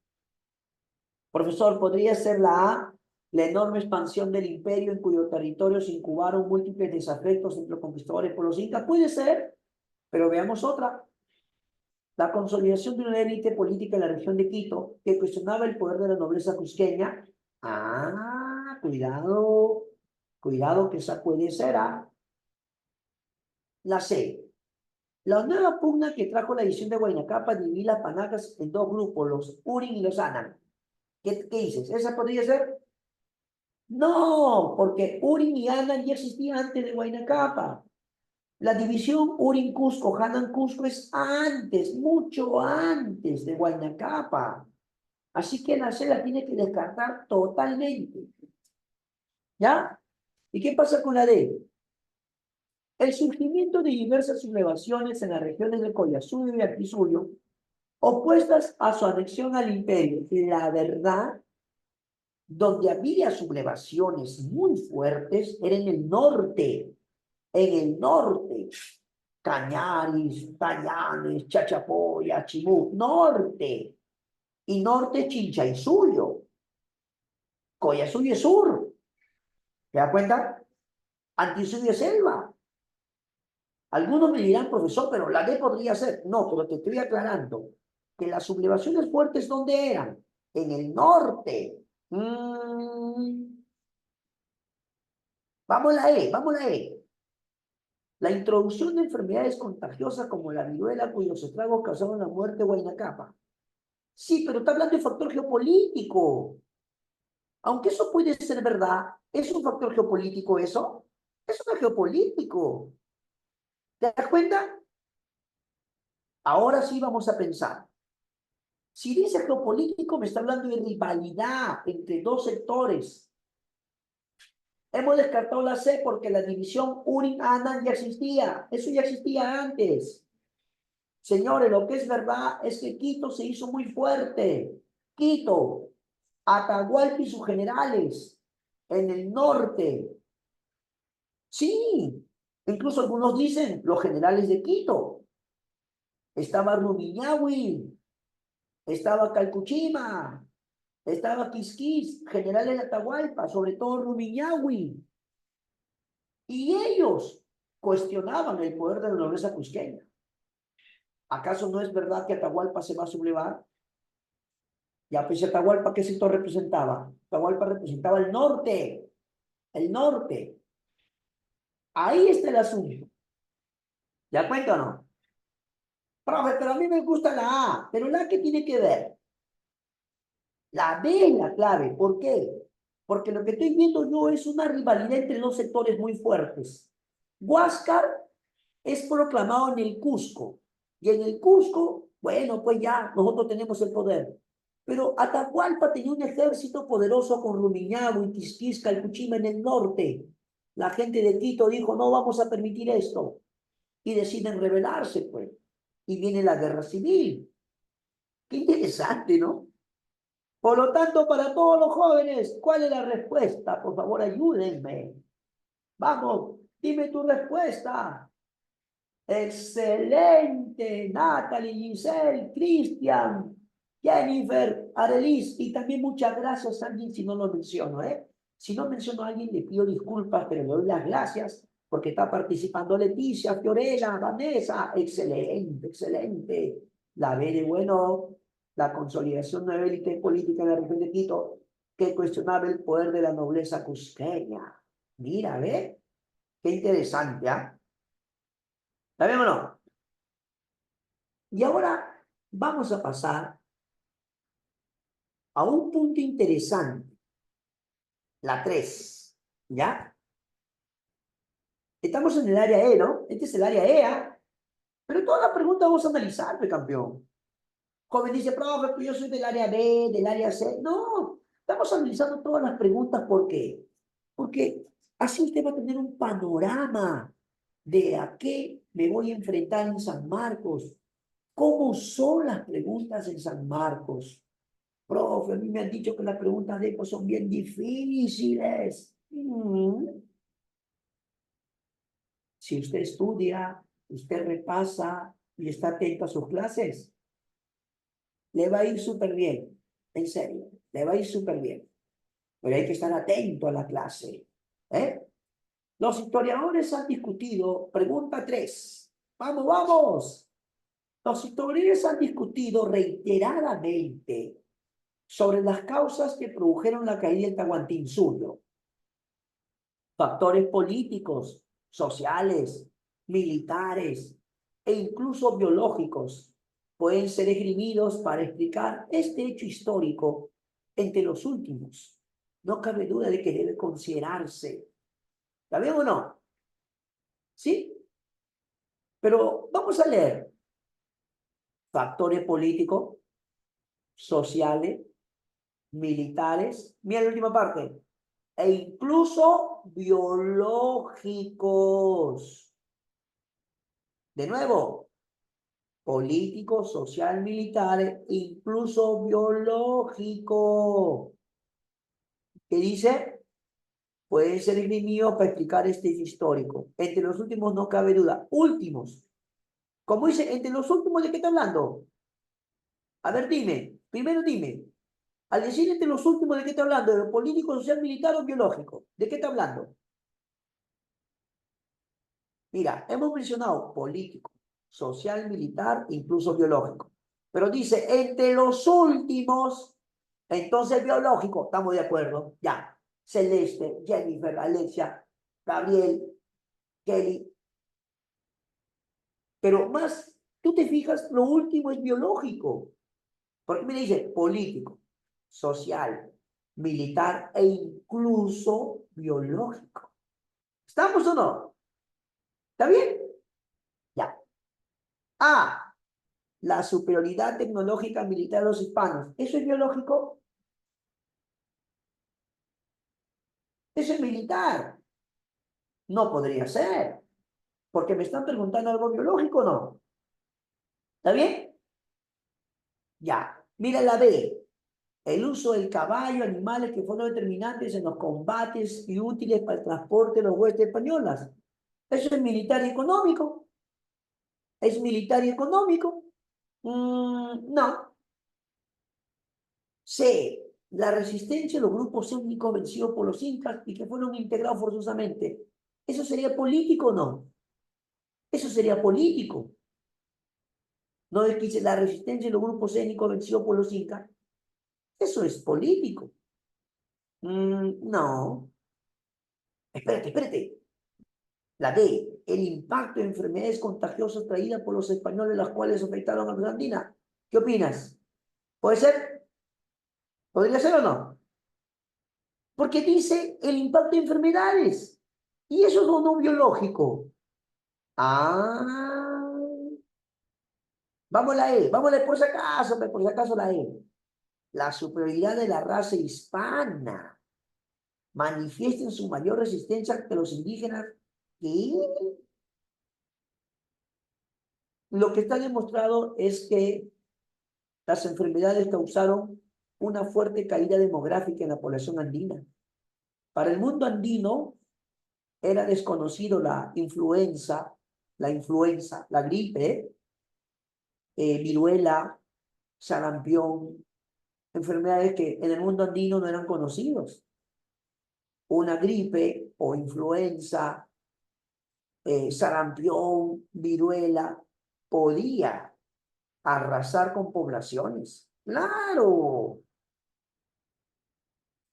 Profesor, ¿podría ser la A, la enorme expansión del imperio en cuyo territorio se incubaron múltiples desafectos entre los conquistadores por los incas? Puede ser, pero veamos otra. La consolidación de una élite política en la región de Quito que cuestionaba el poder de la nobleza cusqueña. Ah, cuidado, cuidado que esa puede ser A. La C. La nueva pugna que trajo la edición de Huayna Cápac dividió las panacas en dos grupos, los Urin y los Anan. ¿Qué dices? ¿Esa podría ser? No, porque Urin y Anan ya existía antes de Huayna Cápac. La división Urin-Cusco, Hanan-Cusco es antes, mucho antes de Huayna Cápac. Así que la C la tiene que descartar totalmente. ¿Ya? ¿Y qué pasa con la D? El surgimiento de diversas sublevaciones en las regiones de Collasuyo y Aquisuyo, opuestas a su anexión al imperio. La verdad, donde había sublevaciones muy fuertes era en el norte. En el norte. Cañaris, Tallanes, Chachapoya, Chimú, norte. Y norte Chinchaysuyo. Collasuyo es sur. ¿Te das cuenta? Antisuyo es selva. Algunos me dirán, profesor, pero la D podría ser. No, pero te estoy aclarando que las sublevaciones fuertes, ¿dónde eran? En el norte. Vamos a la E, vamos a la E. La introducción de enfermedades contagiosas como la viruela, cuyos estragos causaron la muerte de Huayna Cápac. Sí, pero está hablando de factor geopolítico. Aunque eso puede ser verdad, ¿es un factor geopolítico eso? Eso no es geopolítico. ¿Te das cuenta? Ahora sí vamos a pensar. Si dice geopolítico, me está hablando de rivalidad entre dos sectores. Hemos descartado la C porque la división Urin-Anan ya existía. Eso ya existía antes. Señores, lo que es verdad es que Quito se hizo muy fuerte. Quito, Atahualpa y sus generales en el norte. Sí, incluso algunos dicen los generales de Quito. Estaba Rumiñahui, estaba Calcuchima, estaba Quisquis, generales de Atahualpa, sobre todo Rumiñahui. Y ellos cuestionaban el poder de la nobleza cusqueña. ¿Acaso no es verdad que Atahualpa se va a sublevar? Ya, pues Atahualpa, ¿qué sector representaba? Atahualpa representaba el norte, el norte. Ahí está el asunto. ¿Ya cuenta o no? Profe, pero a mí me gusta la A, pero la A, ¿qué tiene que ver? La B es la clave. ¿Por qué? Porque lo que estoy viendo yo es una rivalidad entre dos sectores muy fuertes. Huáscar es proclamado en el Cusco. Y en el Cusco, bueno, pues ya nosotros tenemos el poder. Pero Atahualpa tenía un ejército poderoso con Rumiñahui, Quisquis, Calcuchima en el norte. La gente de Quito dijo, no vamos a permitir esto. Y deciden rebelarse, pues. Y viene la guerra civil. Qué interesante, ¿no? Por lo tanto, para todos los jóvenes, ¿cuál es la respuesta? Por favor, ayúdenme. Vamos, dime tu respuesta. Excelente, Natalie, Giselle, Cristian, Jennifer, Arelis, y también muchas gracias a alguien si no lo menciono, ¿eh? Si no menciono a alguien, le pido disculpas, pero le doy las gracias porque está participando Leticia, Fiorella, Vanessa, excelente, excelente. La B de bueno, la consolidación de una élite política en la región de Quito que cuestionaba el poder de la nobleza cusqueña. Mira, ¿ve? Qué interesante, ¿ah? ¿La vemos o no? Y ahora vamos a pasar a un punto interesante, la 3, ¿ya? Estamos en el área E, ¿no? Este es el área EA. Pero todas las preguntas vamos a analizar, pe, campeón. Joven dice, profe, pues yo soy del área B, del área C. No, estamos analizando todas las preguntas. ¿Por qué? Porque así usted va a tener un panorama de a qué me voy a enfrentar en San Marcos. ¿Cómo son las preguntas en San Marcos? Profe, a mí me han dicho que las preguntas de EPO son bien difíciles. Si usted estudia, usted repasa y está atento a sus clases, le va a ir súper bien. En serio, le va a ir súper bien. Pero hay que estar atento a la clase. ¿Eh? Los historiadores han discutido, pregunta 3. Vamos, vamos. Los historiadores han discutido reiteradamente sobre las causas que produjeron la caída del Tahuantinsuyo. Factores políticos, sociales, militares e incluso biológicos pueden ser esgrimidos para explicar este hecho histórico entre los últimos. No cabe duda de que debe considerarse. ¿Está bien o no? ¿Sí? Pero vamos a leer factores políticos, sociales, militares. Mira la última parte. E incluso biológicos. De nuevo, político, social, militar, incluso biológico. ¿Qué dice? Pueden ser enemigos para explicar este hecho histórico. Entre los últimos no cabe duda. Últimos. Como dice, entre los últimos, ¿de qué está hablando? A ver, dime. Primero dime. Al decir entre los últimos, ¿de qué está hablando? ¿De lo político, social, militar o biológico? ¿De qué está hablando? Mira, hemos mencionado político, social, militar, incluso biológico. Pero dice, entre los últimos, entonces biológico, estamos de acuerdo, ya. Celeste, Jennifer, Alexia, Gabriel, Kelly. Pero más, tú te fijas, lo último es biológico. Porque me dice político, social, militar e incluso biológico. ¿Estamos o no? ¿Está bien? Ya. Ah, la superioridad tecnológica militar de los hispanos. ¿Eso es biológico? Eso es militar. No podría ser, porque me están preguntando algo biológico, ¿no? ¿Está bien? Ya. Mira la B. El uso del caballo, animales que fueron determinantes en los combates y útiles para el transporte de los huestes españolas. Eso es militar y económico. ¿Es militar y económico? No. C. La resistencia de los grupos étnicos vencidos por los incas y que fueron integrados forzosamente. ¿Eso sería político o no? Eso sería político. No es que dice la resistencia de los grupos étnicos vencidos por los incas. Eso es político. No. Espérate, espérate. La D. El impacto de enfermedades contagiosas traídas por los españoles, las cuales afectaron a la Andina. ¿Qué opinas? ¿Puede ser? ¿Podría ser o no? Porque dice el impacto de enfermedades. Y eso es lo no biológico. Ah, vamos a la E, vamos a la E por si acaso la E. La superioridad de la raza hispana manifiesta en su mayor resistencia que los indígenas. ¿Qué? Lo que está demostrado es que las enfermedades causaron una fuerte caída demográfica en la población andina. Para el mundo andino era desconocido la gripe, viruela, sarampión, enfermedades que en el mundo andino no eran conocidos. Una gripe o influenza, sarampión, viruela, podía arrasar con poblaciones. ¡Claro!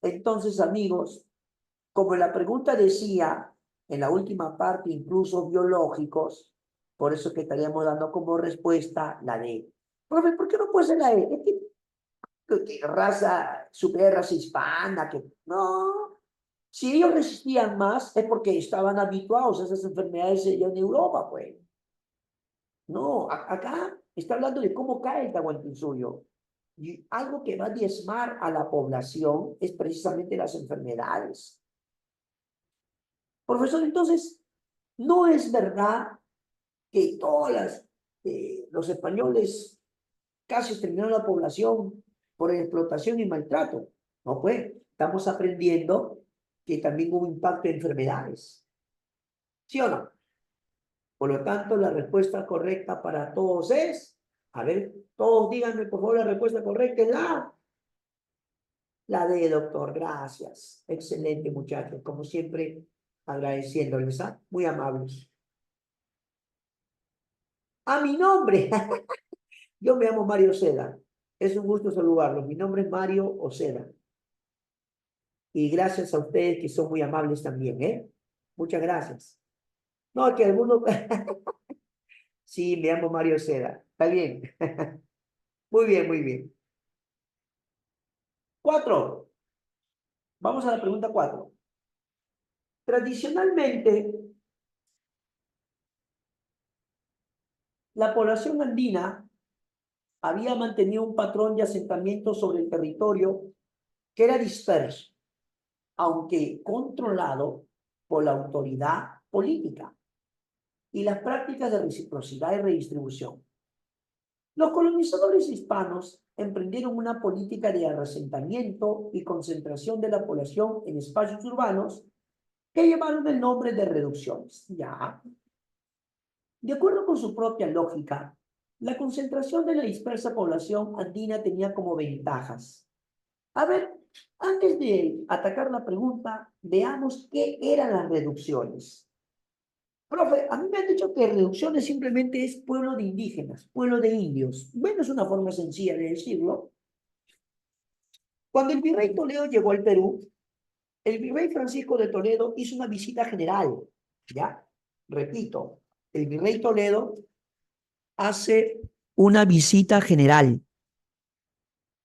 Entonces, amigos, como la pregunta decía en la última parte, incluso biológicos, por eso que estaríamos dando como respuesta la D. Profe, ¿por qué no puede ser la E? Es que raza, super raza hispana, que no. Si ellos resistían más, es porque estaban habituados a esas enfermedades ya en Europa, pues. No, acá está hablando de cómo cae el Tahuantinsuyo. Y algo que va a diezmar a la población es precisamente las enfermedades. Profesor, entonces, no es verdad que los españoles casi exterminaron la población por explotación y maltrato. No, pues, estamos aprendiendo que también hubo impacto de enfermedades. ¿Sí o no? Por lo tanto, la respuesta correcta para todos es, a ver, todos díganme por favor la respuesta correcta es la D, doctor. Gracias. Excelente, muchachos. Como siempre, agradeciéndoles, ¿ah? Muy amables. A mi nombre. Yo me llamo Mario Seda. Es un gusto saludarlos. Mi nombre es Mario Oceda. Y gracias a ustedes que son muy amables también, ¿eh? Muchas gracias. No, que algunos... Sí, me llamo Mario Seda. Está bien. Muy bien, muy bien. 4. Vamos a la pregunta 4. Tradicionalmente, la población andina había mantenido un patrón de asentamiento sobre el territorio que era disperso, aunque controlado por la autoridad política y las prácticas de reciprocidad y redistribución. Los colonizadores hispanos emprendieron una política de asentamiento y concentración de la población en espacios urbanos que llevaron el nombre de reducciones. Ya. De acuerdo con su propia lógica, la concentración de la dispersa población andina tenía como ventajas. A ver, antes de atacar la pregunta, veamos qué eran las reducciones. Profe, a mí me han dicho que reducciones simplemente es pueblo de indígenas, pueblo de indios. Bueno, es una forma sencilla de decirlo. Cuando el virrey Toledo llegó al Perú, el virrey Francisco de Toledo hizo una visita general. ¿Ya? Repito, el virrey Toledo hace una visita general.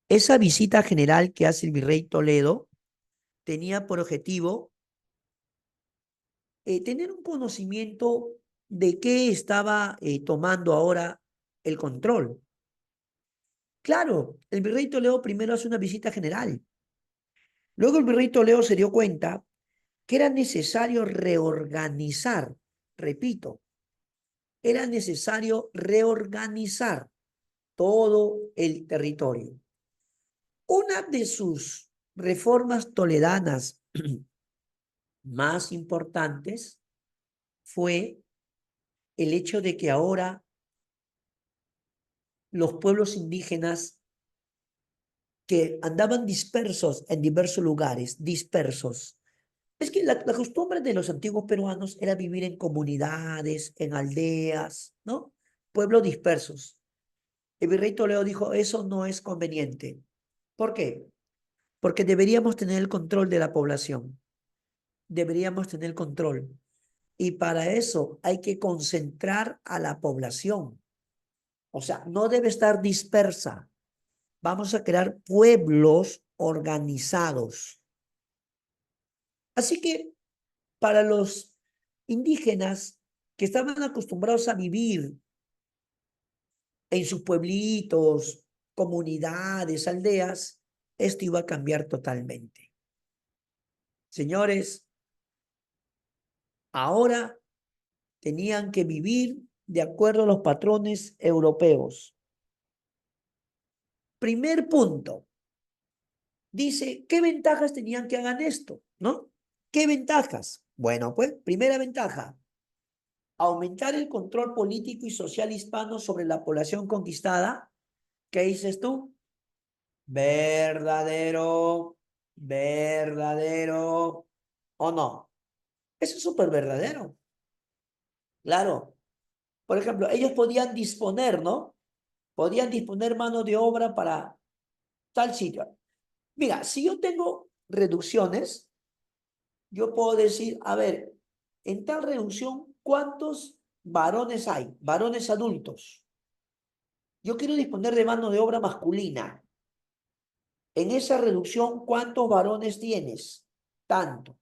Esa visita general que hace el virrey Toledo tenía por objetivo tener un conocimiento de qué estaba tomando ahora el control. Claro, el virrey Toledo primero hace una visita general. Luego el virrey Toledo se dio cuenta que era necesario reorganizar, repito, era necesario reorganizar todo el territorio. Una de sus reformas toledanas más importantes fue el hecho de que ahora los pueblos indígenas que andaban dispersos en diversos lugares, dispersos. Es que la costumbre de los antiguos peruanos era vivir en comunidades, en aldeas, ¿no? Pueblos dispersos. El virrey Toledo dijo, eso no es conveniente. ¿Por qué? Porque deberíamos tener el control de la población. Deberíamos tener el control. Y para eso hay que concentrar a la población. O sea, no debe estar dispersa. Vamos a crear pueblos organizados. Así que para los indígenas que estaban acostumbrados a vivir en sus pueblitos, comunidades, aldeas, esto iba a cambiar totalmente. Señores, ahora tenían que vivir de acuerdo a los patrones europeos. Primer punto, dice, ¿qué ventajas tenían que hagan esto? ¿No? ¿Qué ventajas? Bueno, pues, primera ventaja, aumentar el control político y social hispano sobre la población conquistada. ¿Qué dices tú? Verdadero, verdadero, ¿o no? Eso es súper verdadero. Claro. Por ejemplo, ellos podían disponer, ¿no? Podían disponer mano de obra para tal sitio. Mira, si yo tengo reducciones, yo puedo decir, a ver, en tal reducción, ¿cuántos varones hay? Varones adultos. Yo quiero disponer de mano de obra masculina. En esa reducción, ¿cuántos varones tienes? Tanto.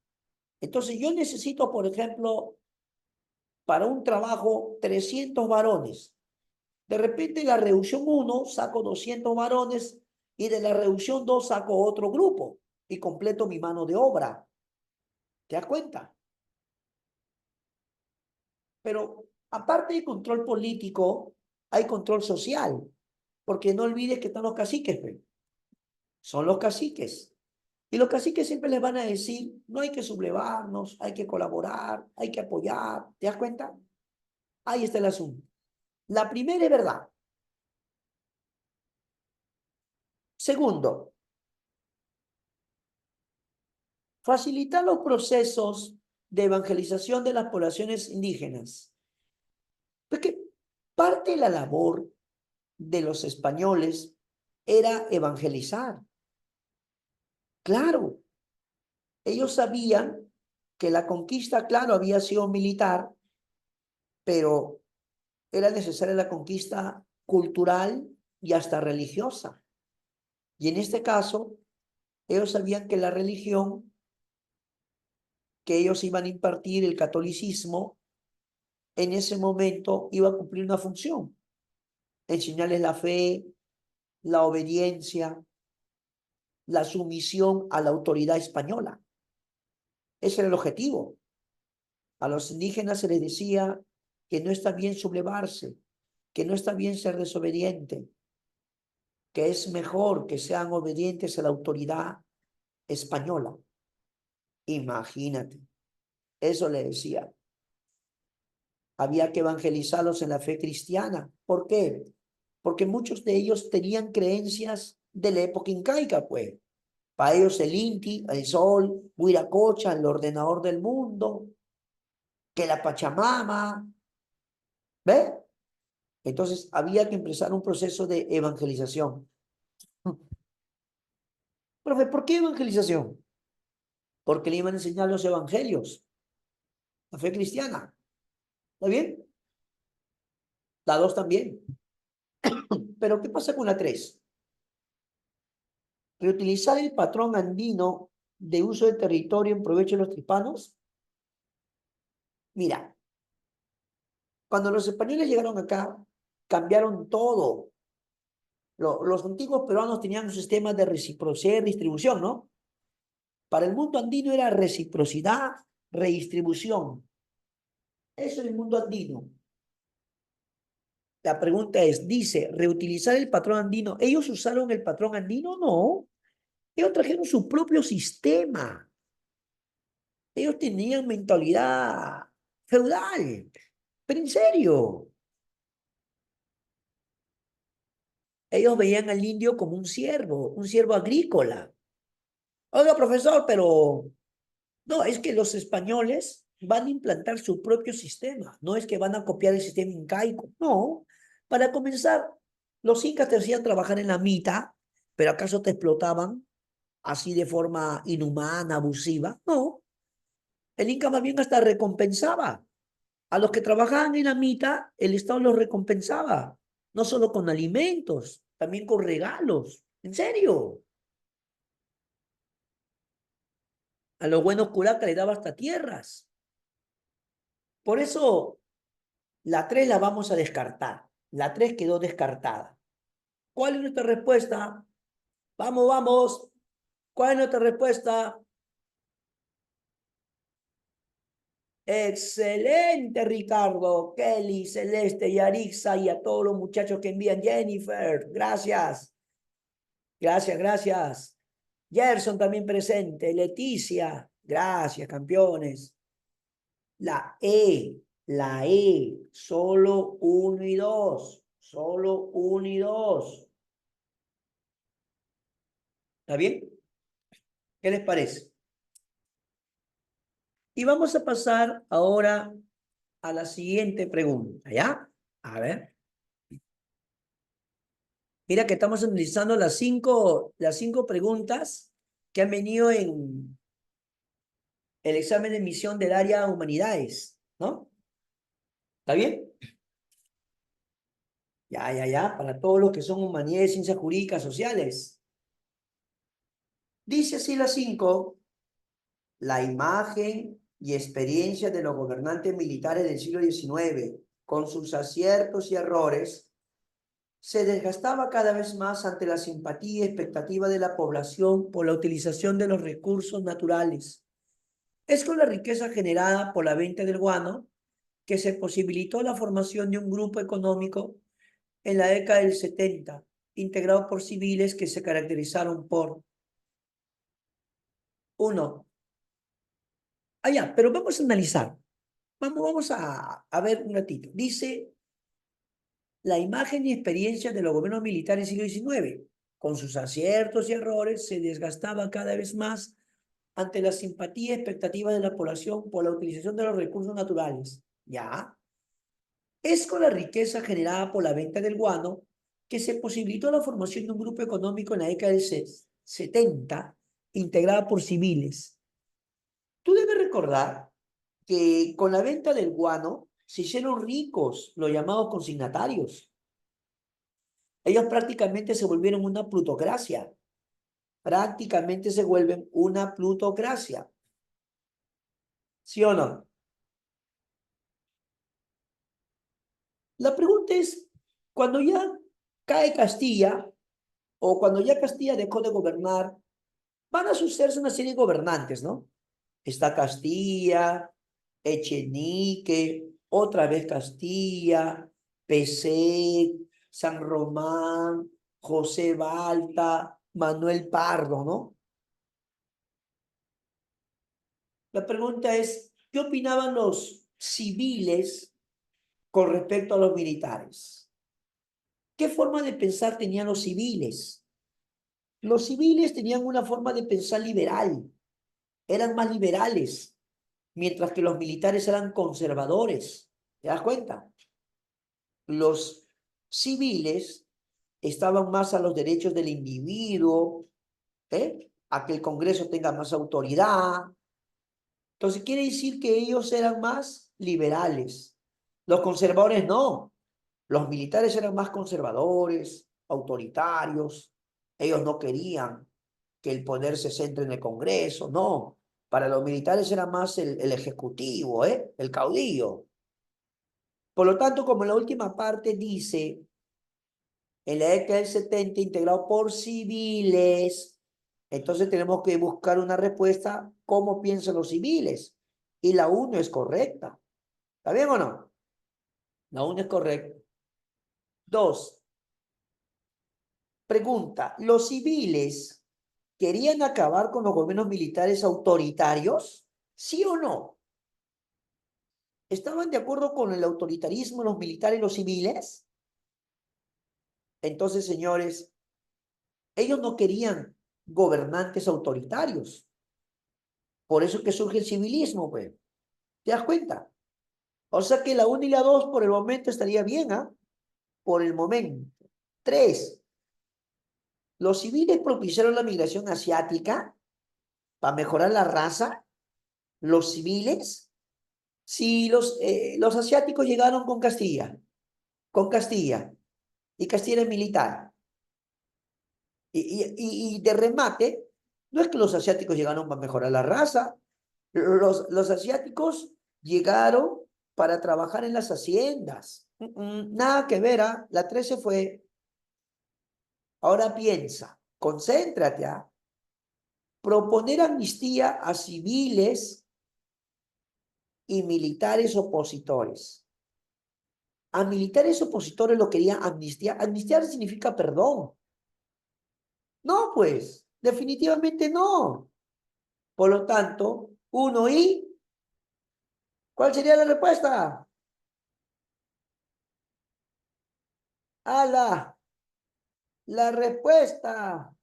Entonces yo necesito, por ejemplo, para un trabajo 300 varones. De repente en la reducción 1 saco 200 varones y de la reducción 2 saco otro grupo y completo mi mano de obra. ¿Te das cuenta? Pero aparte de control político, hay control social, porque no olvides que están los caciques, pe. Son los caciques. Y los caciques siempre les van a decir, no hay que sublevarnos, hay que colaborar, hay que apoyar. ¿Te das cuenta? Ahí está el asunto. La primera es verdad. Segundo, facilitar los procesos de evangelización de las poblaciones indígenas. Porque parte de la labor de los españoles era evangelizar. Claro, ellos sabían que la conquista, claro, había sido militar, pero era necesaria la conquista cultural y hasta religiosa. Y en este caso, ellos sabían que la religión que ellos iban a impartir, el catolicismo, en ese momento iba a cumplir una función, enseñarles la fe, la obediencia, la sumisión a la autoridad española. Ese era el objetivo. A los indígenas se les decía que no está bien sublevarse, que no está bien ser desobediente, que es mejor que sean obedientes a la autoridad española. Imagínate, eso le decía. Había que evangelizarlos en la fe cristiana. ¿Por qué? Porque muchos de ellos tenían creencias de la época incaica, pues. Para ellos el Inti, el Sol, Huiracocha, el ordenador del mundo, que la Pachamama, ¿ve? Entonces había que empezar un proceso de evangelización. Profe, ¿por qué evangelización? Porque le iban a enseñar los evangelios, la fe cristiana. ¿Está bien? La dos también. Pero ¿qué pasa con la tres? Reutilizar el patrón andino de uso de territorio en provecho de los tripanos. Mira, cuando los españoles llegaron acá, cambiaron todo. Los antiguos peruanos tenían un sistema de reciprocidad y distribución, ¿no? Para el mundo andino era reciprocidad, redistribución. Eso es el mundo andino. La pregunta es, dice, reutilizar el patrón andino. ¿Ellos usaron el patrón andino? No. Ellos trajeron su propio sistema. Ellos tenían mentalidad feudal. Pero en serio, ellos veían al indio como un siervo agrícola. Oiga, profesor, pero no, es que los españoles van a implantar su propio sistema. No es que van a copiar el sistema incaico. No. Para comenzar, los incas te hacían trabajar en la mitad, pero ¿acaso te explotaban así de forma inhumana, abusiva? No. El inca más bien hasta recompensaba. A los que trabajaban en la mitad, el Estado los recompensaba. No solo con alimentos, también con regalos. En serio. A los buenos curacas les daba hasta tierras. Por eso la 3 la vamos a descartar. La 3 quedó descartada. ¿Cuál es nuestra respuesta? Vamos, vamos. ¿Cuál es nuestra respuesta? Excelente, Ricardo, Kelly, Celeste, Yarixa y a todos los muchachos que envían. Jennifer, gracias. Gracias, gracias. Gerson también presente. Leticia, gracias, campeones. La E, solo 1 y 2. Solo 1 y 2. ¿Está bien? ¿Qué les parece? Y vamos a pasar ahora a la siguiente pregunta, ¿ya? A ver. Mira que estamos analizando las cinco preguntas que han venido en el examen de admisión del área humanidades, ¿no? ¿Está bien? Ya, ya, ya, para todos los que son humanidades, ciencias jurídicas, sociales. Dice así las 5. la imagen y experiencia de los gobernantes militares del siglo XIX, con sus aciertos y errores, se desgastaba cada vez más ante la simpatía y expectativa de la población por la utilización de los recursos naturales. Es con la riqueza generada por la venta del guano que se posibilitó la formación de un grupo económico en la década del 70, integrado por civiles que se caracterizaron por, uno, pero vamos a analizar, vamos a ver un ratito. Dice, la imagen y experiencia de los gobiernos militares del siglo XIX, con sus aciertos y errores, se desgastaba cada vez más ante la simpatía y expectativas de la población por la utilización de los recursos naturales. ¿Ya? Es con la riqueza generada por la venta del guano que se posibilitó la formación de un grupo económico en la década del 70, integrada por civiles. Tú debes recordar que con la venta del guano se hicieron ricos los llamados consignatarios. Ellos prácticamente se volvieron una plutocracia. Prácticamente se vuelven una plutocracia. ¿Sí o no? La pregunta es, cuando ya cae Castilla, o cuando ya Castilla dejó de gobernar, van a sucederse una serie de gobernantes, ¿no? Está Castilla, Echenique, otra vez Castilla, Pezet, San Román, José Balta, Manuel Pardo, ¿no? La pregunta es, ¿qué opinaban los civiles con respecto a los militares? ¿Qué forma de pensar tenían los civiles? Los civiles tenían una forma de pensar liberal, eran más liberales, mientras que los militares eran conservadores. ¿Te das cuenta? Los civiles estaban más a los derechos del individuo, a que el Congreso tenga más autoridad. Entonces quiere decir que ellos eran más liberales. Los conservadores no. Los militares eran más conservadores, autoritarios. Ellos no querían que el poder se centre en el Congreso, no. Para los militares era más el ejecutivo, el caudillo. Por lo tanto, como en la última parte dice, en la década del 70, integrado por civiles, entonces tenemos que buscar una respuesta, ¿cómo piensan los civiles? Y la 1 es correcta. ¿Está bien o no? La 1 es correcta. 2, pregunta, ¿los civiles querían acabar con los gobiernos militares autoritarios? ¿Sí o no? ¿Estaban de acuerdo con el autoritarismo los militares y los civiles? Entonces, señores, ellos no querían gobernantes autoritarios. Por eso es que surge el civilismo, pues. ¿Te das cuenta? O sea que la 1 y la 2 por el momento estaría bien, ¿ah? Por el momento. 3, los civiles propiciaron la migración asiática para mejorar la raza. Los civiles, si los asiáticos llegaron con Castilla, y Castilla era militar. Y de remate, no es que los asiáticos llegaron para mejorar la raza, los asiáticos llegaron para trabajar en las haciendas. Nada que ver, ¿ah? La 13 fue. Ahora piensa, concéntrate, ¿ah? Proponer amnistía a civiles y militares opositores. A militares opositores lo querían amnistiar. Amnistiar significa perdón. No, pues, definitivamente no. Por lo tanto, 1 y, ¿cuál sería la respuesta? ¡Ala! La respuesta.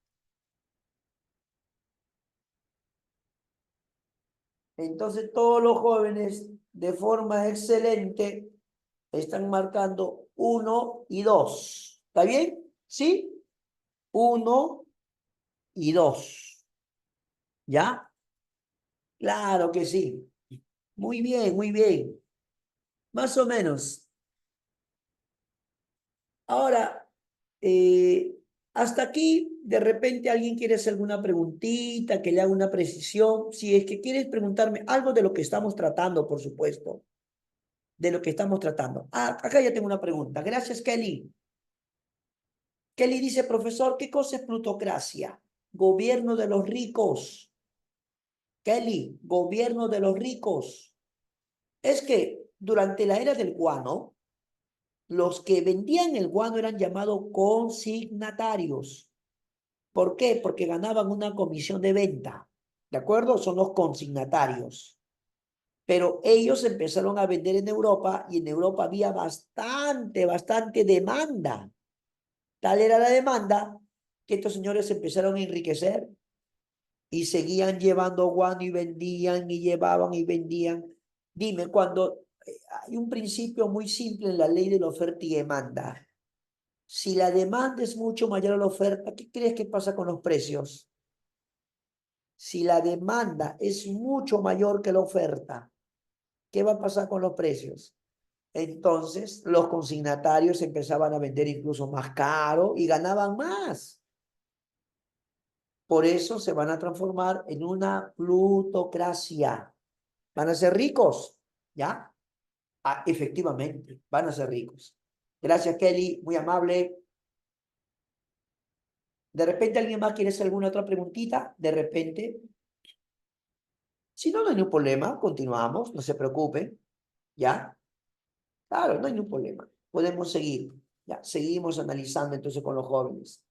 Entonces todos los jóvenes de forma excelente están marcando 1 y 2. ¿Está bien? ¿Sí? 1 y 2. ¿Ya? Claro que sí. Muy bien, muy bien. Más o menos. Ahora, eh, Hasta aquí, de repente alguien quiere hacer alguna preguntita, que le haga una precisión. Si es que quieres preguntarme algo de lo que estamos tratando, por supuesto, de lo que estamos tratando. Ah, acá ya tengo una pregunta. Gracias, Kelly. Kelly dice, profesor, ¿qué cosa es plutocracia? Gobierno de los ricos. Kelly, gobierno de los ricos. Es que durante la era del guano, los que vendían el guano eran llamados consignatarios. ¿Por qué? Porque ganaban una comisión de venta. ¿De acuerdo? Son los consignatarios. Pero ellos empezaron a vender en Europa y en Europa había bastante demanda. Tal era la demanda que estos señores empezaron a enriquecer y seguían llevando guano y vendían y llevaban y vendían. Dime, cuando hay un principio muy simple en la ley de la oferta y demanda. Si la demanda es mucho mayor a la oferta, ¿qué crees que pasa con los precios? Si la demanda es mucho mayor que la oferta, ¿qué va a pasar con los precios? Entonces, los consignatarios empezaban a vender incluso más caro y ganaban más. Por eso se van a transformar en una plutocracia. Van a ser ricos, ¿ya? Ah, efectivamente, van a ser ricos. Gracias, Kelly, muy amable. De repente, ¿alguien más quiere hacer alguna otra preguntita? De repente. Si no, no hay ningún problema, continuamos, no se preocupen, ¿ya? Claro, no hay ningún problema. Podemos seguir, ¿ya? Seguimos analizando entonces con los jóvenes.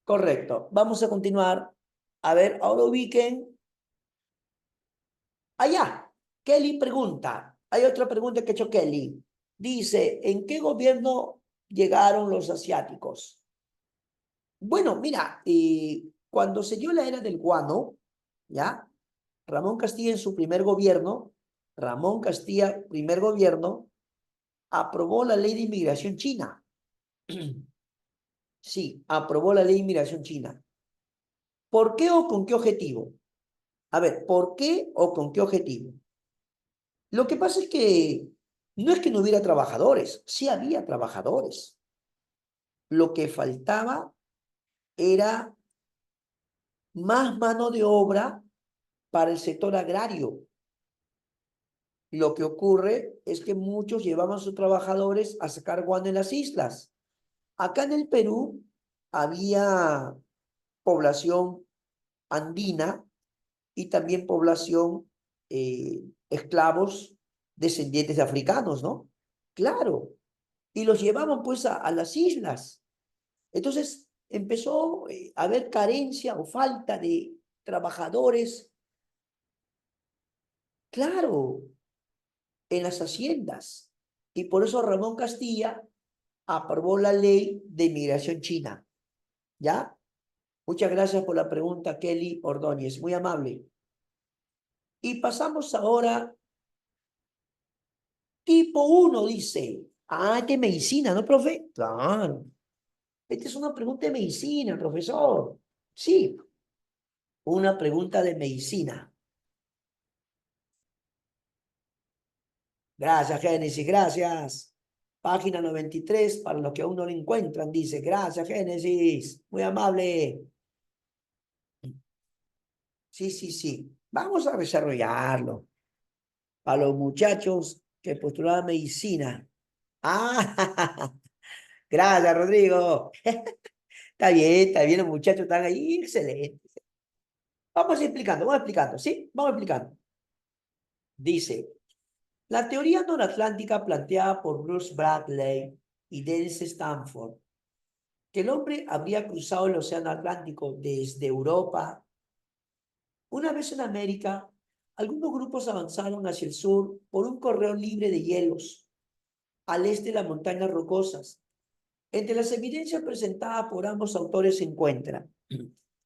Correcto, vamos a continuar. A ver, ahora ubiquen. Allá, Kelly pregunta. Hay otra pregunta que ha hecho Kelly. Dice, ¿en qué gobierno llegaron los asiáticos? Bueno, mira, cuando se dio la era del guano, ¿ya? Ramón Castilla en su primer gobierno, Ramón Castilla, primer gobierno, aprobó la ley de inmigración china. Sí, aprobó la ley de inmigración china. ¿Por qué o con qué objetivo? A ver, ¿por qué o con qué objetivo? Lo que pasa es que no es que no hubiera trabajadores, sí había trabajadores. Lo que faltaba era más mano de obra para el sector agrario. Lo que ocurre es que muchos llevaban a sus trabajadores a sacar guano en las islas. Acá en el Perú había población andina y también población esclavos descendientes de africanos, ¿no? Claro, y los llevaban pues a las islas. Entonces empezó a haber carencia o falta de trabajadores, claro, en las haciendas. Y por eso Ramón Castilla aprobó la ley de inmigración china, ¿ya? Muchas gracias por la pregunta, Kelly Ordóñez, muy amable. Y pasamos ahora, tipo 1, dice. Ah, este es medicina, ¿no, profe? Claro. Esta es una pregunta de medicina, profesor. Sí, una pregunta de medicina. Gracias, Génesis, gracias. Página 93, para los que aún no lo encuentran, dice, gracias, Génesis, muy amable. Sí, sí, sí. Vamos a desarrollarlo. A los muchachos que postulaban medicina. Ah, gracias, Rodrigo. Está bien, los muchachos están ahí, excelente. Vamos explicando, ¿sí? Vamos explicando. Dice, la teoría noratlántica planteada por Bruce Bradley y Dennis Stanford, que el hombre habría cruzado el océano Atlántico desde Europa. Una vez en América, algunos grupos avanzaron hacia el sur por un correo libre de hielos, al este de las montañas rocosas. Entre las evidencias presentadas por ambos autores se encuentran,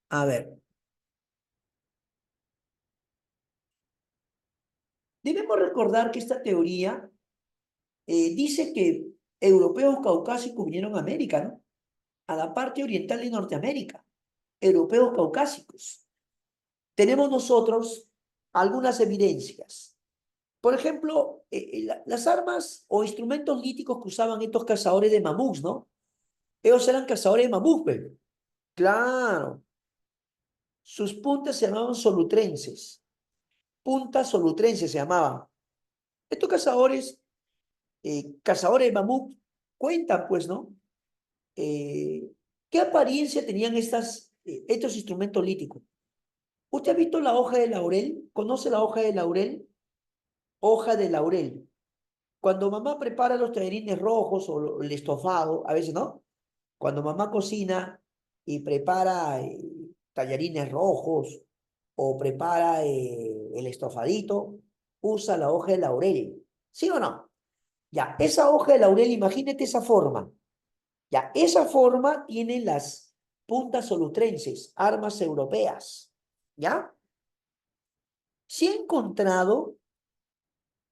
a ver, debemos recordar que esta teoría dice que europeos caucásicos vinieron a América, ¿no? A la parte oriental de Norteamérica, europeos caucásicos. Tenemos nosotros algunas evidencias. Por ejemplo, las armas o instrumentos líticos que usaban estos cazadores de mamuts, ¿no? Ellos eran cazadores de mamuts, pues. Claro. Sus puntas se llamaban solutrenses. Puntas solutrenses se llamaban. Estos cazadores de mamut, cuentan, pues, ¿no? ¿Qué apariencia tenían estos instrumentos líticos? ¿Usted ha visto la hoja de laurel? ¿Conoce la hoja de laurel? Hoja de laurel. Cuando mamá prepara los tallarines rojos o el estofado, a veces, ¿no? Cuando mamá cocina y prepara tallarines rojos o prepara el estofadito, usa la hoja de laurel. ¿Sí o no? Ya, esa hoja de laurel, imagínate esa forma. Ya, esa forma tiene las puntas solutrenses, armas europeas. ¿Ya? Se ha encontrado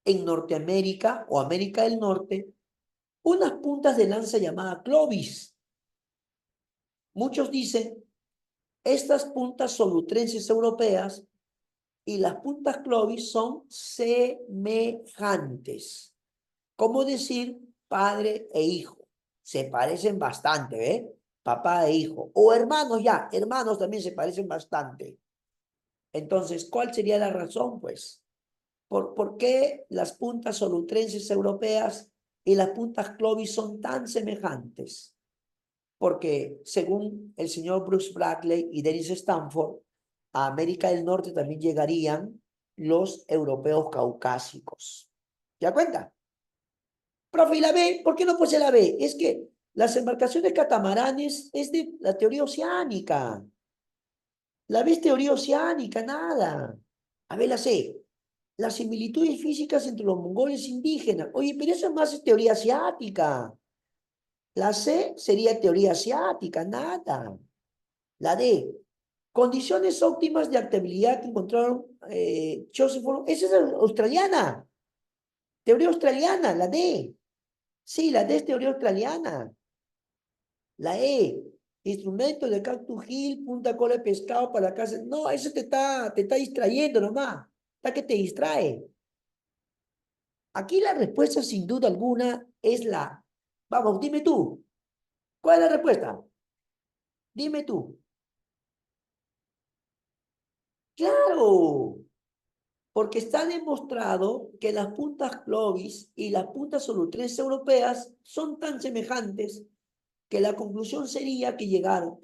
en Norteamérica o América del Norte unas puntas de lanza llamadas clovis. Muchos dicen, estas puntas solutrenses europeas y las puntas clovis son semejantes. ¿Cómo decir padre e hijo? Se parecen bastante, ¿eh? Papá e hijo. O hermanos ya, hermanos también se parecen bastante. Entonces, ¿cuál sería la razón, pues? ¿Por qué las puntas solutrenses europeas y las puntas clovis son tan semejantes? Porque según el señor Bruce Blackley y Dennis Stanford, a América del Norte también llegarían los europeos caucásicos. ¿Ya cuenta? Profe, ¿y la B? ¿Por qué no puse la B? Es que las embarcaciones catamaranes es de la teoría oceánica. La B es teoría oceánica, nada. A ver, la C. Las similitudes físicas entre los mongoles indígenas. Oye, pero eso es más teoría asiática. La C sería teoría asiática, nada. La D. Condiciones óptimas de adaptabilidad que encontraron Joseph. Esa es australiana. Teoría australiana, la D. Sí, la D es teoría australiana. La E, instrumento de Cactus Hill, punta cola de pescado para la casa. No, eso te está distrayendo nomás. Está que te distrae. Aquí la respuesta, sin duda alguna, es la. Vamos, dime tú. ¿Cuál es la respuesta? Dime tú. Claro, porque está demostrado que las puntas Clovis y las puntas solutrenses europeas son tan semejantes que la conclusión sería que llegaron.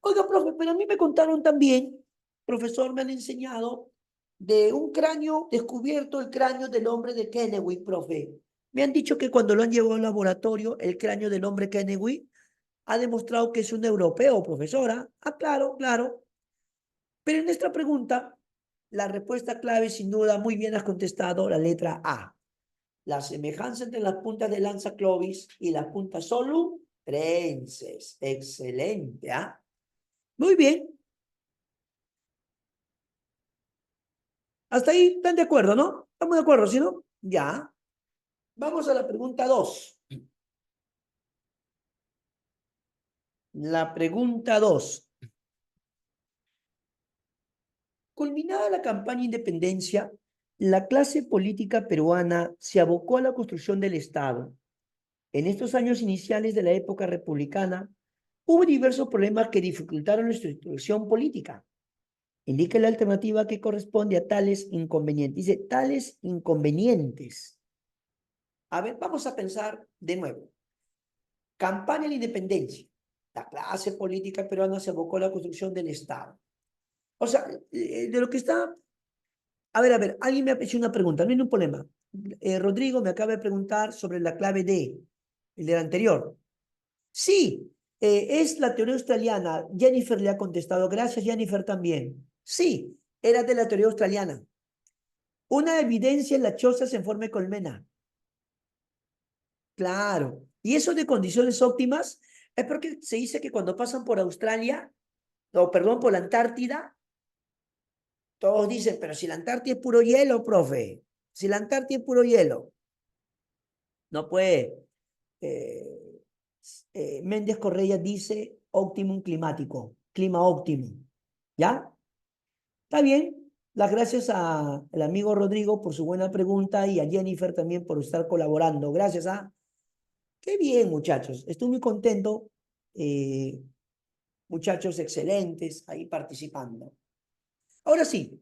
Oiga, profe, pero a mí me contaron también, profesor, me han enseñado de un cráneo descubierto, el cráneo del hombre de Kennewick, profe. Me han dicho que cuando lo han llevado al laboratorio, el cráneo del hombre Kennewick ha demostrado que es un europeo, profesora. Ah, claro, claro. Pero en esta pregunta, la respuesta clave, sin duda, muy bien has contestado la letra A. La semejanza entre las puntas de lanza Clovis y las puntas solutrenses. Excelente, ¿ah? Muy bien. Hasta ahí están de acuerdo, ¿no? Estamos de acuerdo, ¿sí no? Ya. Vamos a la pregunta 2. La pregunta 2. Culminada la campaña de independencia, la clase política peruana se abocó a la construcción del Estado. En estos años iniciales de la época republicana, hubo diversos problemas que dificultaron la estructuración política. Indica la alternativa que corresponde a tales inconvenientes. Dice, tales inconvenientes. A ver, vamos a pensar de nuevo. Campaña de la independencia. La clase política peruana se abocó a la construcción del Estado. O sea, de lo que está. A ver, alguien me ha hecho una pregunta, no hay ningún problema. Rodrigo me acaba de preguntar sobre la clave D, el del anterior. Sí, es la teoría australiana. Jennifer le ha contestado. Gracias, Jennifer, también. Sí, era de la teoría australiana. Una evidencia en la choza en forma de colmena. Claro. Y eso de condiciones óptimas es porque se dice que cuando pasan por Australia, o perdón, por la Antártida, todos dicen, pero si la Antártida es puro hielo, profe. Si la Antártida es puro hielo. No puede. Eh, Méndez Correa dice óptimum climático, clima óptimo. ¿Ya? ¿Está bien? Las gracias al amigo Rodrigo por su buena pregunta y a Jennifer también por estar colaborando. Gracias a... Qué bien, muchachos. Estoy muy contento. eh, Muchachos excelentes ahí participando. Ahora sí,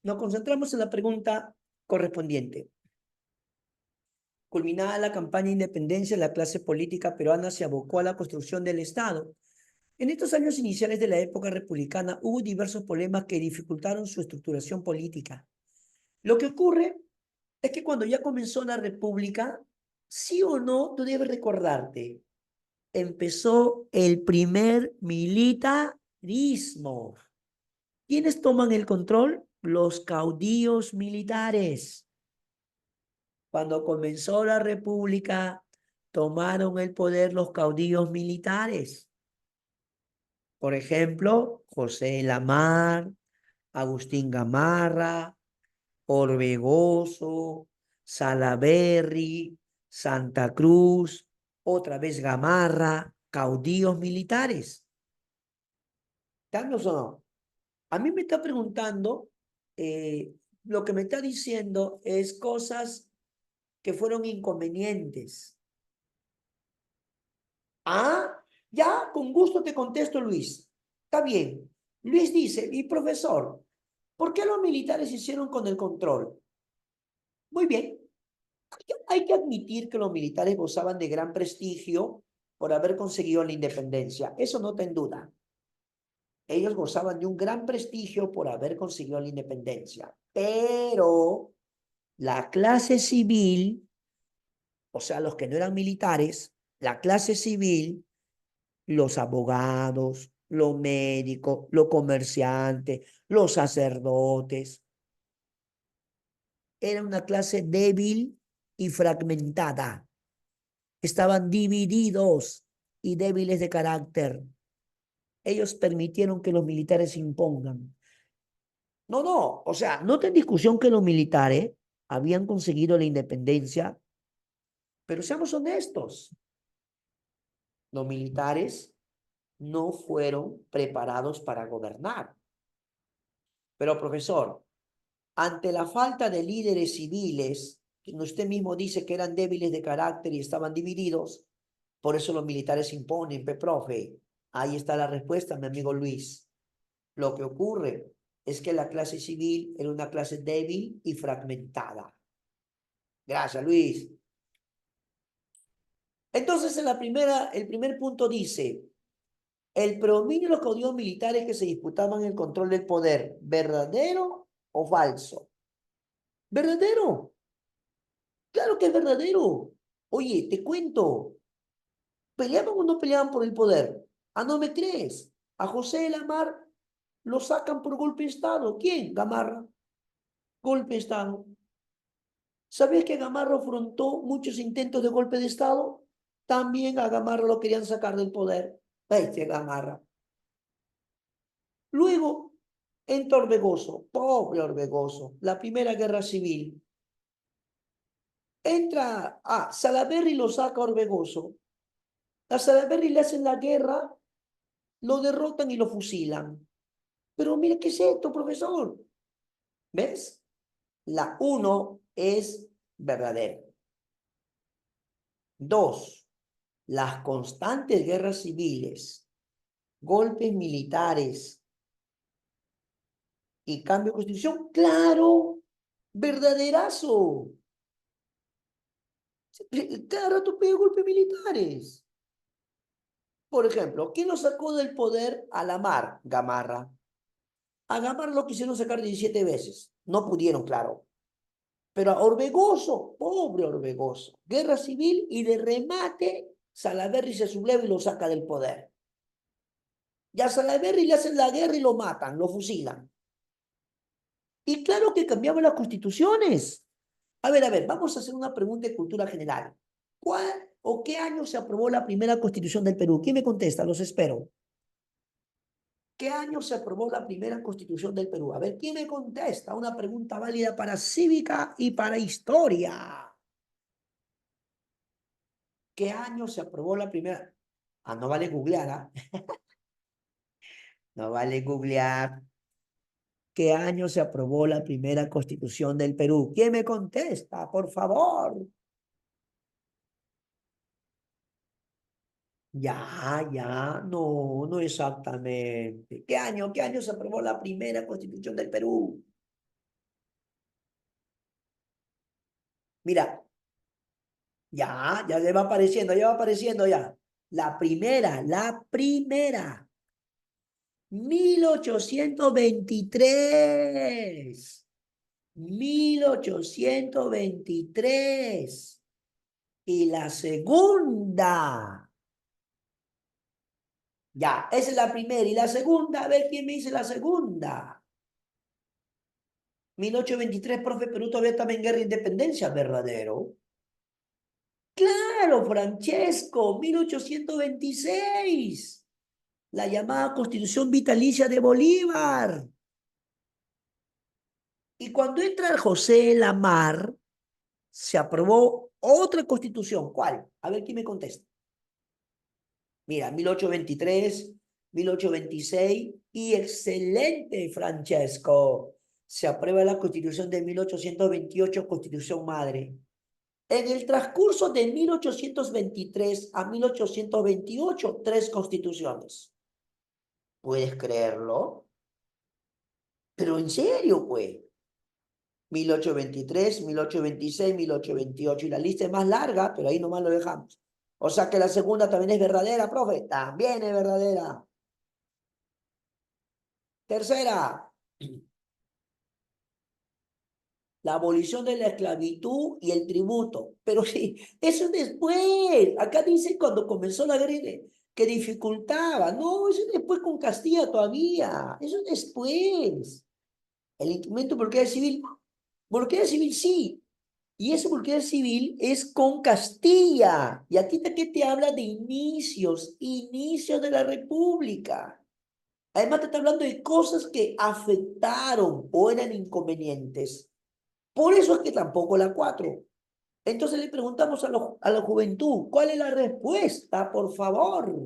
nos concentramos en la pregunta correspondiente. Culminada la campaña de independencia, la clase política peruana se abocó a la construcción del Estado. En estos años iniciales de la época republicana hubo diversos problemas que dificultaron su estructuración política. Lo que ocurre es que cuando ya comenzó la república, sí o no, tú debes recordarte, empezó el primer militarismo. ¿Quiénes toman el control? Los caudillos militares. Cuando comenzó la república, tomaron el poder los caudillos militares. Por ejemplo, José Lamar, Agustín Gamarra, Orbegoso, Salaberry, Santa Cruz, otra vez Gamarra, caudillos militares. ¿Estamos o no? A mí me está preguntando, lo que me está diciendo es cosas que fueron inconvenientes. Ah, ya, con gusto te contesto, Luis. Está bien. Luis dice, y profesor, ¿por qué los militares hicieron con el control? Muy bien. Hay que admitir que los militares gozaban de gran prestigio por haber conseguido la independencia. Eso no está en duda. Ellos gozaban de un gran prestigio por haber conseguido la independencia. Pero la clase civil, o sea, los que no eran militares, la clase civil, los abogados, los médicos, los comerciantes, los sacerdotes, era una clase débil y fragmentada. Estaban divididos y débiles de carácter. Ellos permitieron que los militares se impongan. No, no, o sea, no está en discusión que los militares habían conseguido la independencia, pero seamos honestos, los militares no fueron preparados para gobernar. Pero, profesor, ante la falta de líderes civiles, que usted mismo dice que eran débiles de carácter y estaban divididos, por eso los militares imponen, profe. Ahí está la respuesta, mi amigo Luis. Lo que ocurre es que la clase civil era una clase débil y fragmentada. Gracias, Luis. Entonces, el primer punto dice, el predominio de los caudillos militares que se disputaban el control del poder, ¿verdadero o falso? ¿Verdadero? Claro que es verdadero. Oye, te cuento, ¿peleaban o no peleaban por el poder? Ah, ¿no me crees? A José de la Mar lo sacan por golpe de Estado. ¿Quién? Gamarra. Golpe de Estado. ¿Sabías que Gamarra afrontó muchos intentos de golpe de Estado? También a Gamarra lo querían sacar del poder. Este Gamarra. Luego, entra Orbegoso, pobre Orbegoso, la primera guerra civil. Entra a Salaberry, lo saca Orbegoso. A Salaberry le hacen la guerra, lo derrotan y lo fusilan. Pero mire, ¿qué es esto, profesor? ¿Ves? La uno es verdadera. Dos, las constantes guerras civiles, golpes militares y cambio de constitución, claro, verdaderazo. Cada rato pide golpes militares. Por ejemplo, ¿quién lo sacó del poder a la mar? Gamarra. A Gamarra lo quisieron sacar 17 veces. No pudieron, claro. Pero a Orbegoso, pobre Orbegoso, guerra civil y de remate, Salaverry se subleva y lo saca del poder. Y a Salaverry le hacen la guerra y lo matan, lo fusilan. Y claro que cambiaban las constituciones. A ver, vamos a hacer una pregunta de cultura general. ¿Cuál o qué año se aprobó la primera constitución del Perú? ¿Quién me contesta? Los espero. ¿Qué año se aprobó la primera constitución del Perú? A ver, ¿quién me contesta? Una pregunta válida para cívica y para historia. ¿Qué año se aprobó la primera? Ah, no vale googlear, ¿ah? No vale googlear. ¿Qué año se aprobó la primera Constitución del Perú? ¿Quién me contesta, por favor? Ya, no, no exactamente. Qué año se aprobó la primera Constitución del Perú? Mira, ya ya va apareciendo ya. La primera, 1823. 1823. Y la segunda, ya, esa es la primera. Y la segunda, a ver quién me dice la segunda. 1823, profe, Perú todavía estaba en guerra de independencia, ¿verdadero? Claro, Francesco, 1826. La llamada Constitución Vitalicia de Bolívar. Y cuando entra José Lamar, se aprobó otra constitución. ¿Cuál? A ver quién me contesta. Mira, 1823, 1826 y excelente, Francesco. Se aprueba la constitución de 1828, constitución madre. En el transcurso de 1823 a 1828, tres constituciones. ¿Puedes creerlo? Pero en serio, pues. 1823, 1826, 1828. Y la lista es más larga, pero ahí nomás lo dejamos. O sea que la segunda también es verdadera, profe. También es verdadera. Tercera, la abolición de la esclavitud y el tributo. Pero sí, eso es después. Acá dice cuando comenzó la guerra que dificultaba. No, eso es después con Castilla todavía. Eso es después. El incremento por qué civil. ¿Por qué civil? Sí. Y ese bloqueo civil es con Castilla. Y aquí que te habla de inicios de la República. Además te está hablando de cosas que afectaron o eran inconvenientes. Por eso es que tampoco la cuatro. Entonces le preguntamos a la juventud, ¿cuál es la respuesta, por favor?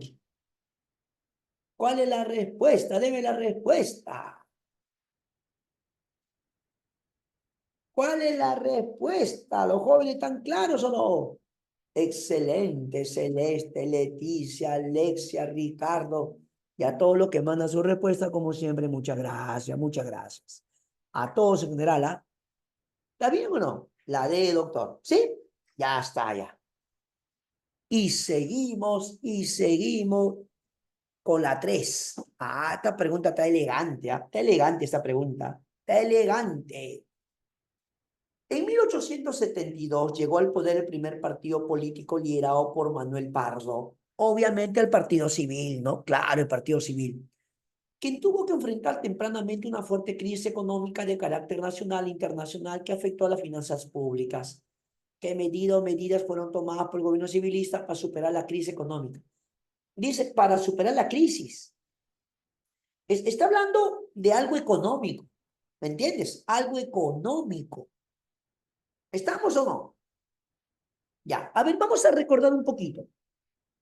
¿Cuál es la respuesta? Deme la respuesta. ¿Cuál es la respuesta? ¿Los jóvenes están claros o no? Excelente, Celeste, Leticia, Alexia, Ricardo y a todos los que mandan su respuesta, como siempre, muchas gracias, muchas gracias. A todos en general, ¿ah? ¿Está bien o no? La D, doctor. ¿Sí? Ya está, ya. Y seguimos con la 3. Ah, esta pregunta está elegante, ¿ah? Está elegante esta pregunta. Está elegante. En 1872 llegó al poder el primer partido político liderado por Manuel Pardo. Obviamente el Partido Civil, ¿no? Claro, el Partido Civil. Quien tuvo que enfrentar tempranamente una fuerte crisis económica de carácter nacional e internacional que afectó a las finanzas públicas. ¿Qué medidas fueron tomadas por el gobierno civilista para superar la crisis económica? Dice, para superar la crisis. Está hablando de algo económico. ¿Me entiendes? Algo económico. ¿Estamos o no? Ya, a ver, vamos a recordar un poquito.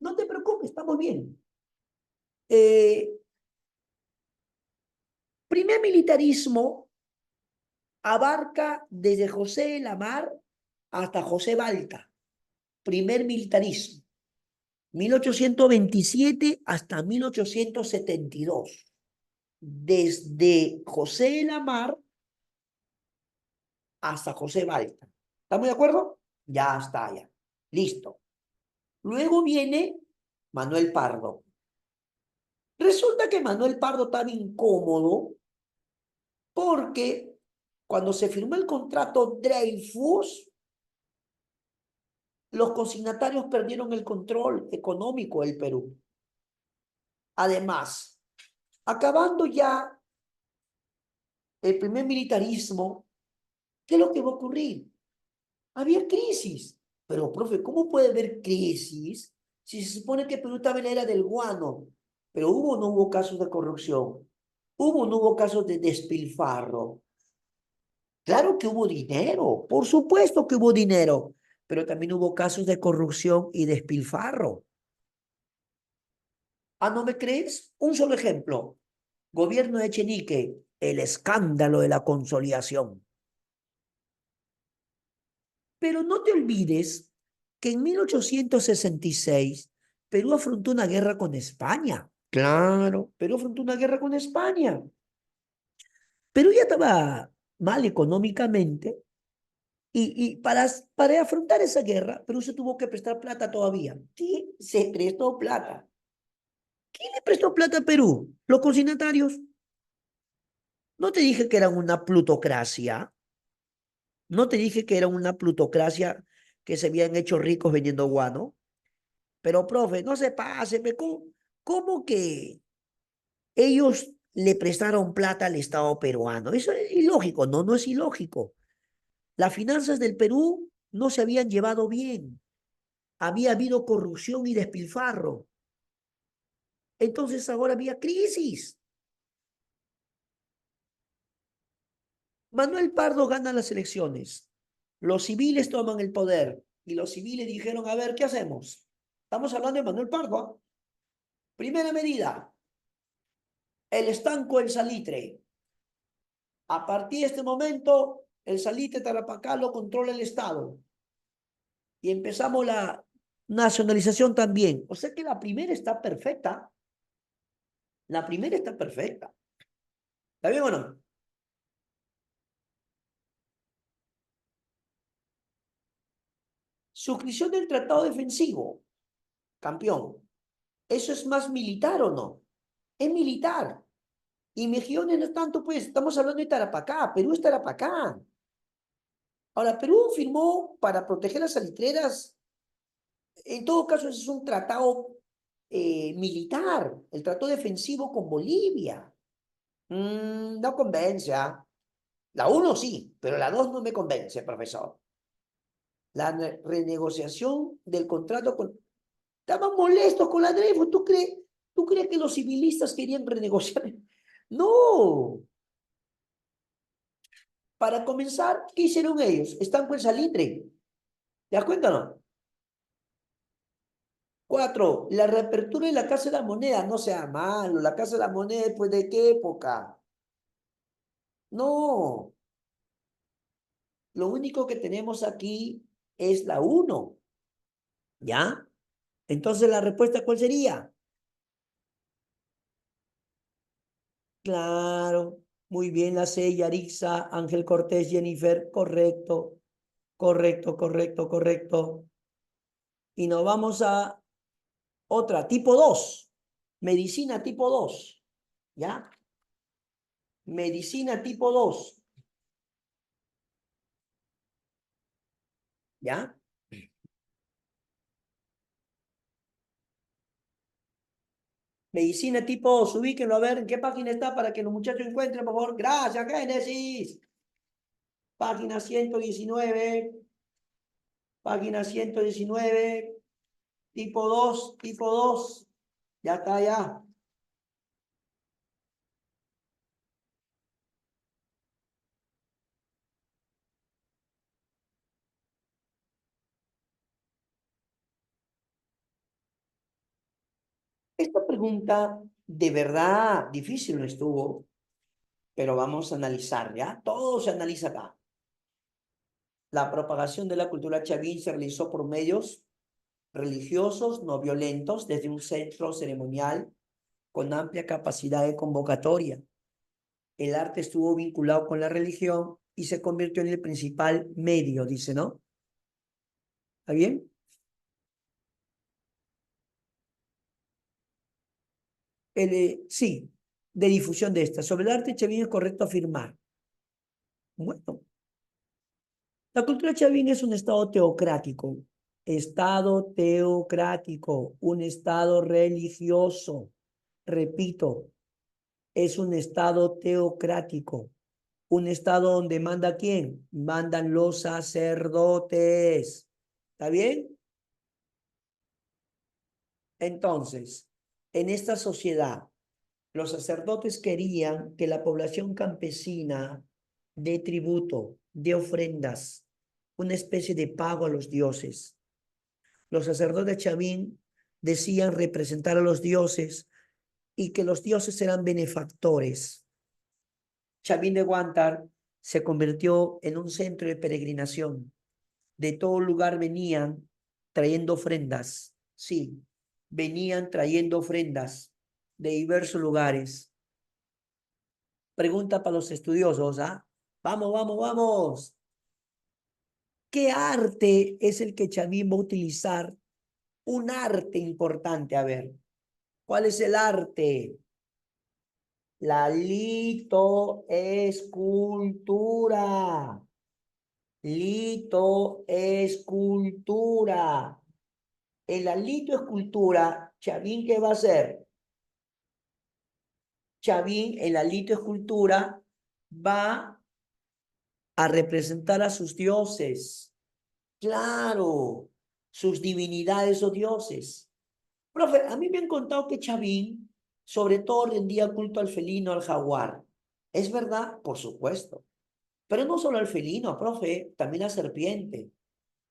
No te preocupes, estamos bien. Primer militarismo abarca desde José de la Mar hasta José Balta. Primer militarismo. 1827 hasta 1872. Desde José de la Mar hasta José Balta. ¿Estamos de acuerdo? Ya está, ya. Listo. Luego viene Manuel Pardo. Resulta que Manuel Pardo estaba incómodo porque cuando se firmó el contrato Dreyfus, los consignatarios perdieron el control económico del Perú. Además, acabando ya el primer militarismo, ¿qué es lo que va a ocurrir? Había crisis. Pero, profe, ¿cómo puede haber crisis si se supone que Perú estaba en la era del guano? Pero hubo o no hubo casos de corrupción. Hubo o no hubo casos de despilfarro. Claro que hubo dinero, por supuesto que hubo dinero, pero también hubo casos de corrupción y despilfarro. ¿Ah, no me crees? Un solo ejemplo. Gobierno de Echenique. el escándalo de la consolidación. Pero no te olvides que en 1866 Perú afrontó una guerra con España. Claro, Perú afrontó una guerra con España. Perú ya estaba mal económicamente y para afrontar esa guerra, Perú se tuvo que prestar plata todavía. ¿Quién se prestó plata? ¿Quién le prestó plata a Perú? Los consignatarios. No te dije que eran una plutocracia. No te dije que eran una plutocracia que se habían hecho ricos vendiendo guano. Pero, profe, no se pase. ¿Cómo que ellos le prestaron plata al Estado peruano? Eso es ilógico. No, no es ilógico. Las finanzas del Perú no se habían llevado bien. Había habido corrupción y despilfarro. Entonces ahora había crisis. Manuel Pardo gana las elecciones. Los civiles toman el poder y los civiles dijeron, a ver, ¿qué hacemos? Estamos hablando de Manuel Pardo. ¿Ah? Primera medida, el estanco del salitre. A partir de este momento, el salitre Tarapacá lo controla el Estado. Y empezamos la nacionalización también. O sea que la primera está perfecta. La primera está perfecta. ¿Está bien o no? Suscripción del tratado defensivo, campeón. ¿Eso es más militar o no? Es militar. Y Mejiones no es tanto, pues, estamos hablando de Tarapacá. Perú es Tarapacá. Ahora, Perú firmó para proteger las salitreras. En todo caso, ese es un tratado militar, el tratado defensivo con Bolivia. No convence, ¿ah? La uno sí, pero la dos no me convence, profesor. La renegociación del contrato con... Estaban molestos con la Dreyfus. ¿Tú crees que los civilistas querían renegociar? No. Para comenzar, ¿qué hicieron ellos? Están con el salitre. ¿Te das cuenta o no? Cuatro, la reapertura de la Casa de la Moneda. No sea malo. La Casa de la Moneda, ¿después de qué época? No. Lo único que tenemos aquí es la uno. ¿Ya? Entonces, ¿la respuesta cuál sería? Claro. Muy bien, la C, Yarixa, Ángel Cortés, Jennifer. Correcto. Correcto, correcto, correcto. Y nos vamos a otra, tipo 2. Medicina tipo 2. ¿Ya? Medicina tipo 2. ¿Ya? Medicina tipo 2. Ubíquenlo a ver en qué página está para que los muchachos encuentren, por favor. Gracias, Génesis. Página 119. Página 119. Tipo 2. Tipo 2. Ya está, ya. Esta pregunta de verdad difícil no estuvo, pero vamos a analizar, ¿ya? Todo se analiza acá. La propagación de la cultura chavín se realizó por medios religiosos no violentos desde un centro ceremonial con amplia capacidad de convocatoria. El arte estuvo vinculado con la religión y se convirtió en el principal medio, dice, ¿no? ¿Está bien? Sí, de difusión de esta. Sobre el arte chavín es correcto afirmar. Bueno, la cultura chavín es un estado teocrático. Estado teocrático, un estado religioso. Repito, es un estado teocrático. Un estado donde manda quién? Mandan los sacerdotes. ¿Está bien? Entonces, en esta sociedad, los sacerdotes querían que la población campesina dé tributo, dé ofrendas, una especie de pago a los dioses. Los sacerdotes chavín decían representar a los dioses y que los dioses eran benefactores. Chavín de Huántar se convirtió en un centro de peregrinación. De todo lugar venían trayendo ofrendas. Sí, venían trayendo ofrendas de diversos lugares. Pregunta para los estudiosos, ¿ah? Vamos, vamos, vamos. ¿Qué arte es el que Chavín va a utilizar? Un arte importante, a ver. ¿Cuál es el arte? La litoescultura. Litoescultura. En la litoescultura, Chavín, ¿qué va a hacer? Chavín, en la litoescultura, va a representar a sus dioses. Claro, sus divinidades o dioses. Profe, a mí me han contado que Chavín, sobre todo, rendía culto al felino, al jaguar. ¿Es verdad? Por supuesto. Pero no solo al felino, profe, también la serpiente.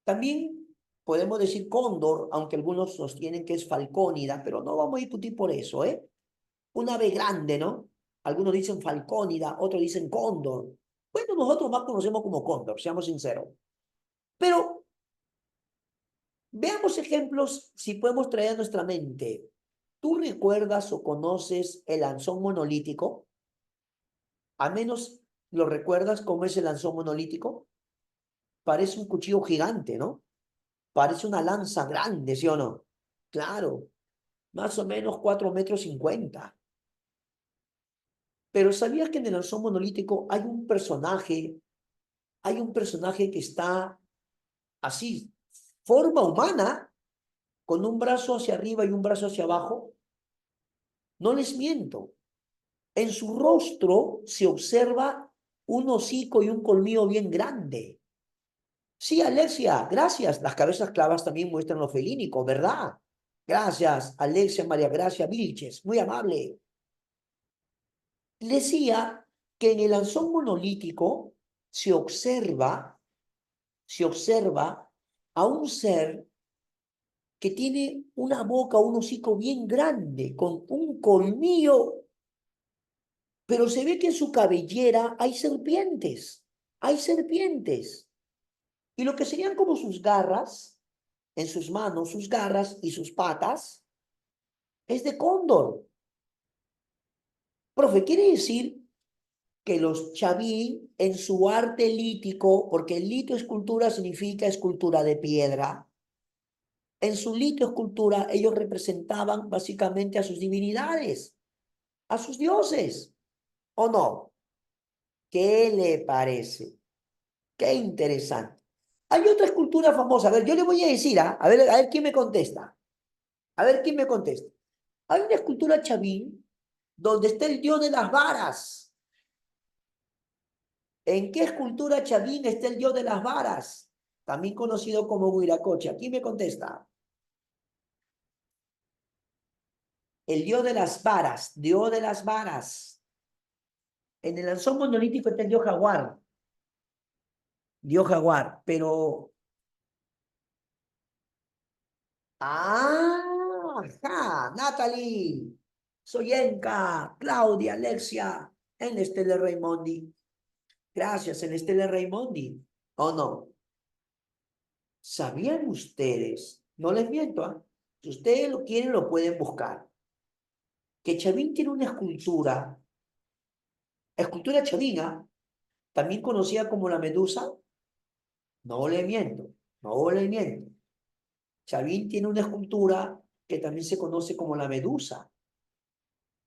También podemos decir cóndor, aunque algunos sostienen que es falcónida, pero no vamos a discutir por eso, ¿eh? Un ave grande, ¿no? Algunos dicen falcónida, otros dicen cóndor. Bueno, nosotros más conocemos como cóndor, seamos sinceros. Pero veamos ejemplos si podemos traer a nuestra mente. ¿Tú recuerdas o conoces el lanzón monolítico? Al menos lo recuerdas cómo es el lanzón monolítico. Parece un cuchillo gigante, ¿no? Parece una lanza grande, ¿sí o no? Claro, más o menos 4,50 metros. Pero ¿sabías que en el lanzón monolítico hay un personaje que está así, forma humana, con un brazo hacia arriba y un brazo hacia abajo? No les miento. En su rostro se observa un hocico y un colmillo bien grande. Sí, Alexia, gracias. Las cabezas clavas también muestran lo felínico, ¿verdad? Gracias, Alexia María Gracia Vilches, muy amable. Decía que en el anzón monolítico se observa a un ser que tiene una boca, un hocico bien grande, con un colmillo, pero se ve que en su cabellera hay serpientes, hay serpientes. Y lo que serían como sus garras, en sus manos, sus garras y sus patas, es de cóndor. Profe, quiere decir que los chaví en su arte lítico, porque el lito escultura significa escultura de piedra, en su lito escultura ellos representaban básicamente a sus divinidades, a sus dioses, ¿o no? ¿Qué le parece? Qué interesante. Hay otra escultura famosa. A ver, yo le voy a decir, ¿ah? A ver quién me contesta. A ver quién me contesta. Hay una escultura chavín donde está el dios de las varas. ¿En qué escultura chavín está el dios de las varas? También conocido como Huiracocha. ¿Quién me contesta? El dios de las varas, dios de las varas. En el anzón monolítico está el dios jaguar, pero... ¡Ah! ¡Ajá! Natalie, Soyenka, Claudia, Alexia, en Estela Raimondi. Gracias, en Estela Raimondi. ¿O no? ¿Sabían ustedes? No les miento, ¿ah? Si ustedes lo quieren, lo pueden buscar. Que Chavín tiene una escultura chavina, también conocida como la medusa. No le miento, no le miento. Chavín tiene una escultura que también se conoce como la medusa.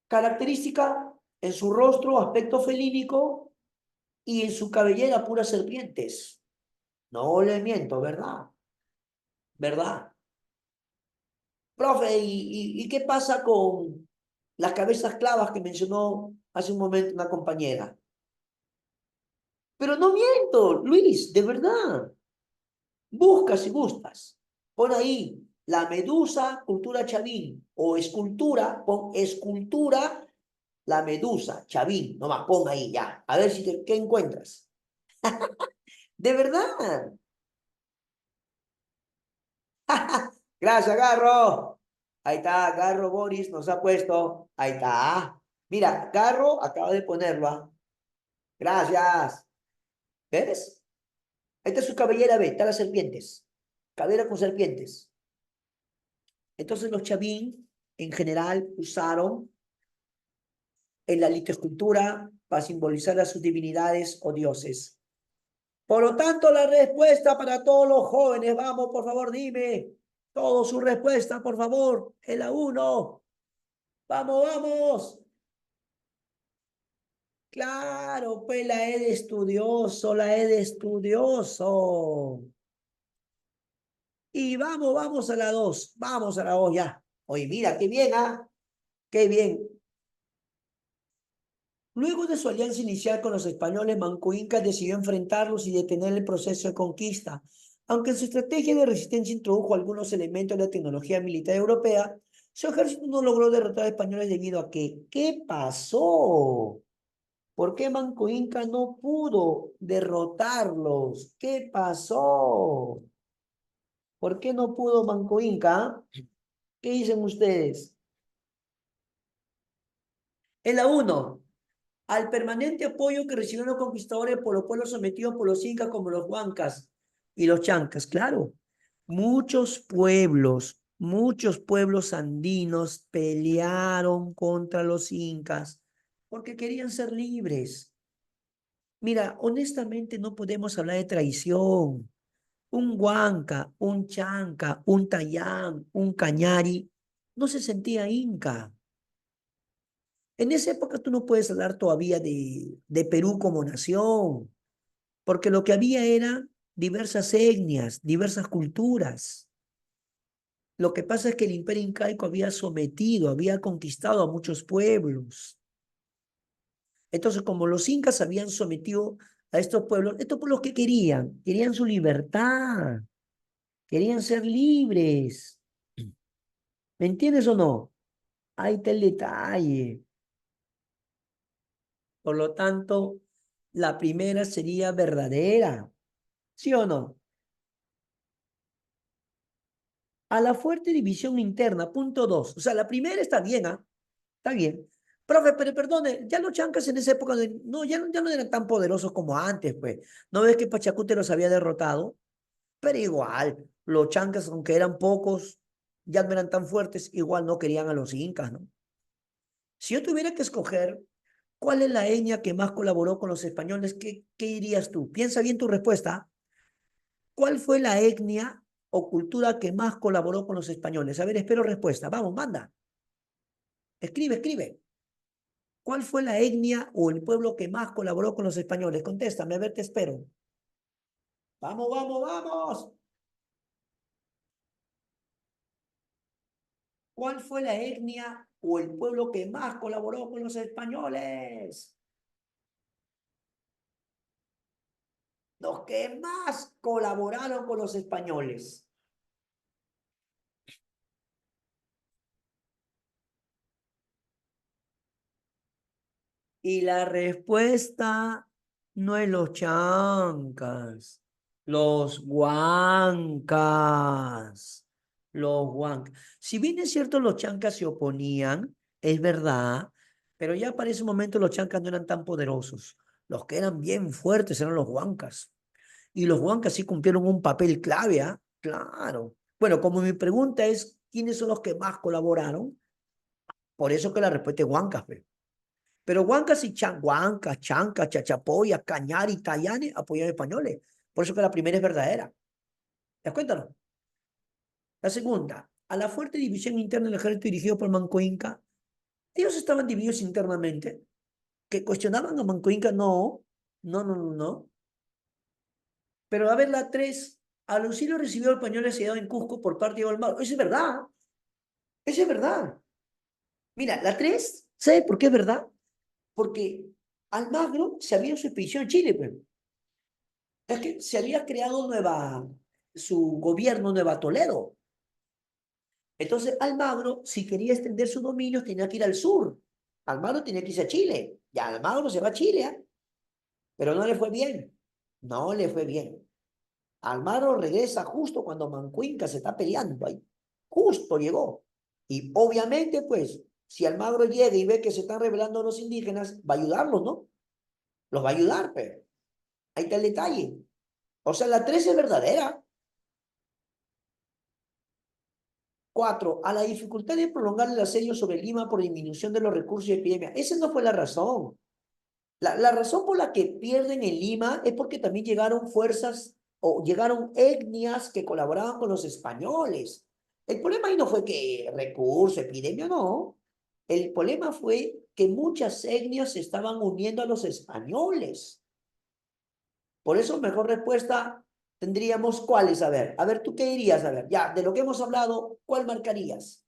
Característica en su rostro, aspecto felínico y en su cabellera puras serpientes. No le miento, ¿verdad? ¿Verdad? Profe, ¿y qué pasa con las cabezas clavas que mencionó hace un momento una compañera? Pero no miento, Luis, de verdad. Busca si gustas. Pon ahí la medusa, cultura chavín, o escultura, pon escultura, la medusa, chavín, nomás, pon ahí ya. A ver si qué encuentras. De verdad. Gracias, Garro. Ahí está, Garro Boris nos ha puesto. Ahí está. Mira, Garro acaba de ponerlo. ¿Ah? Gracias. ¿Ves? Esta es su cabellera, ve, están las serpientes. Cabellera con serpientes. Entonces los chavín, en general, usaron en la litoescultura para simbolizar a sus divinidades o dioses. Por lo tanto, la respuesta para todos los jóvenes, vamos, por favor, dime. Todo su respuesta, por favor. En la 1. Vamos, vamos. Claro, pues la E de estudioso, la E de estudioso. Y vamos, vamos a la 2. Vamos a la 2 ya. Oye, mira, qué bien, ¿ah? Qué bien. Luego de su alianza inicial con los españoles, Manco Inca decidió enfrentarlos y detener el proceso de conquista. Aunque en su estrategia de resistencia introdujo algunos elementos de la tecnología militar europea, su ejército no logró derrotar a españoles debido a que, ¿qué pasó? ¿Por qué Manco Inca no pudo derrotarlos? ¿Qué pasó? ¿Por qué no pudo Manco Inca? ¿Qué dicen ustedes? En la 1. Al permanente apoyo que recibieron los conquistadores por los pueblos sometidos por los incas como los huancas y los chancas. Claro, muchos pueblos andinos pelearon contra los incas porque querían ser libres. Mira, honestamente no podemos hablar de traición. Un huanca, un chanca, un tayán, un cañari, no se sentía inca. En esa época tú no puedes hablar todavía de Perú como nación, porque lo que había era diversas etnias, diversas culturas. Lo que pasa es que el imperio incaico había sometido, había conquistado a muchos pueblos. Entonces, como los incas habían sometido a estos pueblos ¿qué querían? Querían su libertad, querían ser libres. ¿Me entiendes o no? Ahí está el detalle. Por lo tanto, la primera sería verdadera. ¿Sí o no? A la fuerte división interna, punto 2. O sea, la primera está bien, ¿ah? Está bien. Profe, pero perdone, ya los chancas en esa época no, ya no eran tan poderosos como antes, pues. ¿No ves que Pachacute los había derrotado? Pero igual, los chancas, aunque eran pocos, ya no eran tan fuertes, igual no querían a los incas, ¿no? Si yo tuviera que escoger cuál es la etnia que más colaboró con los españoles, ¿qué dirías tú? Piensa bien tu respuesta. ¿Cuál fue la etnia o cultura que más colaboró con los españoles? A ver, espero respuesta. Vamos, manda. Escribe, escribe. ¿Cuál fue la etnia o el pueblo que más colaboró con los españoles? Contéstame, a ver, te espero. Vamos, vamos, vamos. ¿Cuál fue la etnia o el pueblo que más colaboró con los españoles? Los que más colaboraron con los españoles. Y la respuesta no es los chancas, los huancas, los huancas. Si bien es cierto, los chancas se oponían, es verdad, pero ya para ese momento los chancas no eran tan poderosos. Los que eran bien fuertes eran los huancas. Y los huancas sí cumplieron un papel clave, ¿ah? Claro. Bueno, como mi pregunta es, ¿quiénes son los que más colaboraron? Por eso que la respuesta es huancas, pero Huancas y Huancas, Chancas, Chachapoyas, Cañari, Tayane apoyaron españoles. Por eso que la primera es verdadera. ¿Te das cuenta, no? La segunda, a la fuerte división interna del ejército dirigido por Manco Inca, ellos estaban divididos internamente. ¿Que cuestionaban a Manco Inca? No, no, no, no, no. Pero a ver, la tres, al auxilio recibió españoles asediado en Cusco por parte de Almagro. Eso es verdad, eso es verdad. Mira, la tres, ¿sabe por qué es verdad? Porque Almagro se había en su expedición a Chile, pues. Es que se había creado su gobierno Nueva Toledo. Entonces Almagro, si quería extender sus dominios, tenía que ir al sur. Almagro tenía que irse a Chile. Ya Almagro se va a Chile, ¿eh? Pero no le fue bien. No le fue bien. Almagro regresa justo cuando Mancuinca se está peleando ahí. Justo llegó. Y obviamente, pues, si Almagro llega y ve que se están rebelando los indígenas, va a ayudarlos, ¿no? Los va a ayudar, pero ahí está el detalle. O sea, la 3 es verdadera. 4, a la dificultad de prolongar el asedio sobre Lima por disminución de los recursos de epidemia. Esa no fue la razón. La razón por la que pierden en Lima es porque también llegaron fuerzas o llegaron etnias que colaboraban con los españoles. El problema ahí no fue que recurso, epidemia, no. El problema fue que muchas etnias se estaban uniendo a los españoles. Por eso, mejor respuesta tendríamos cuáles. A ver, ¿tú qué dirías? A ver, ya, de lo que hemos hablado, ¿cuál marcarías?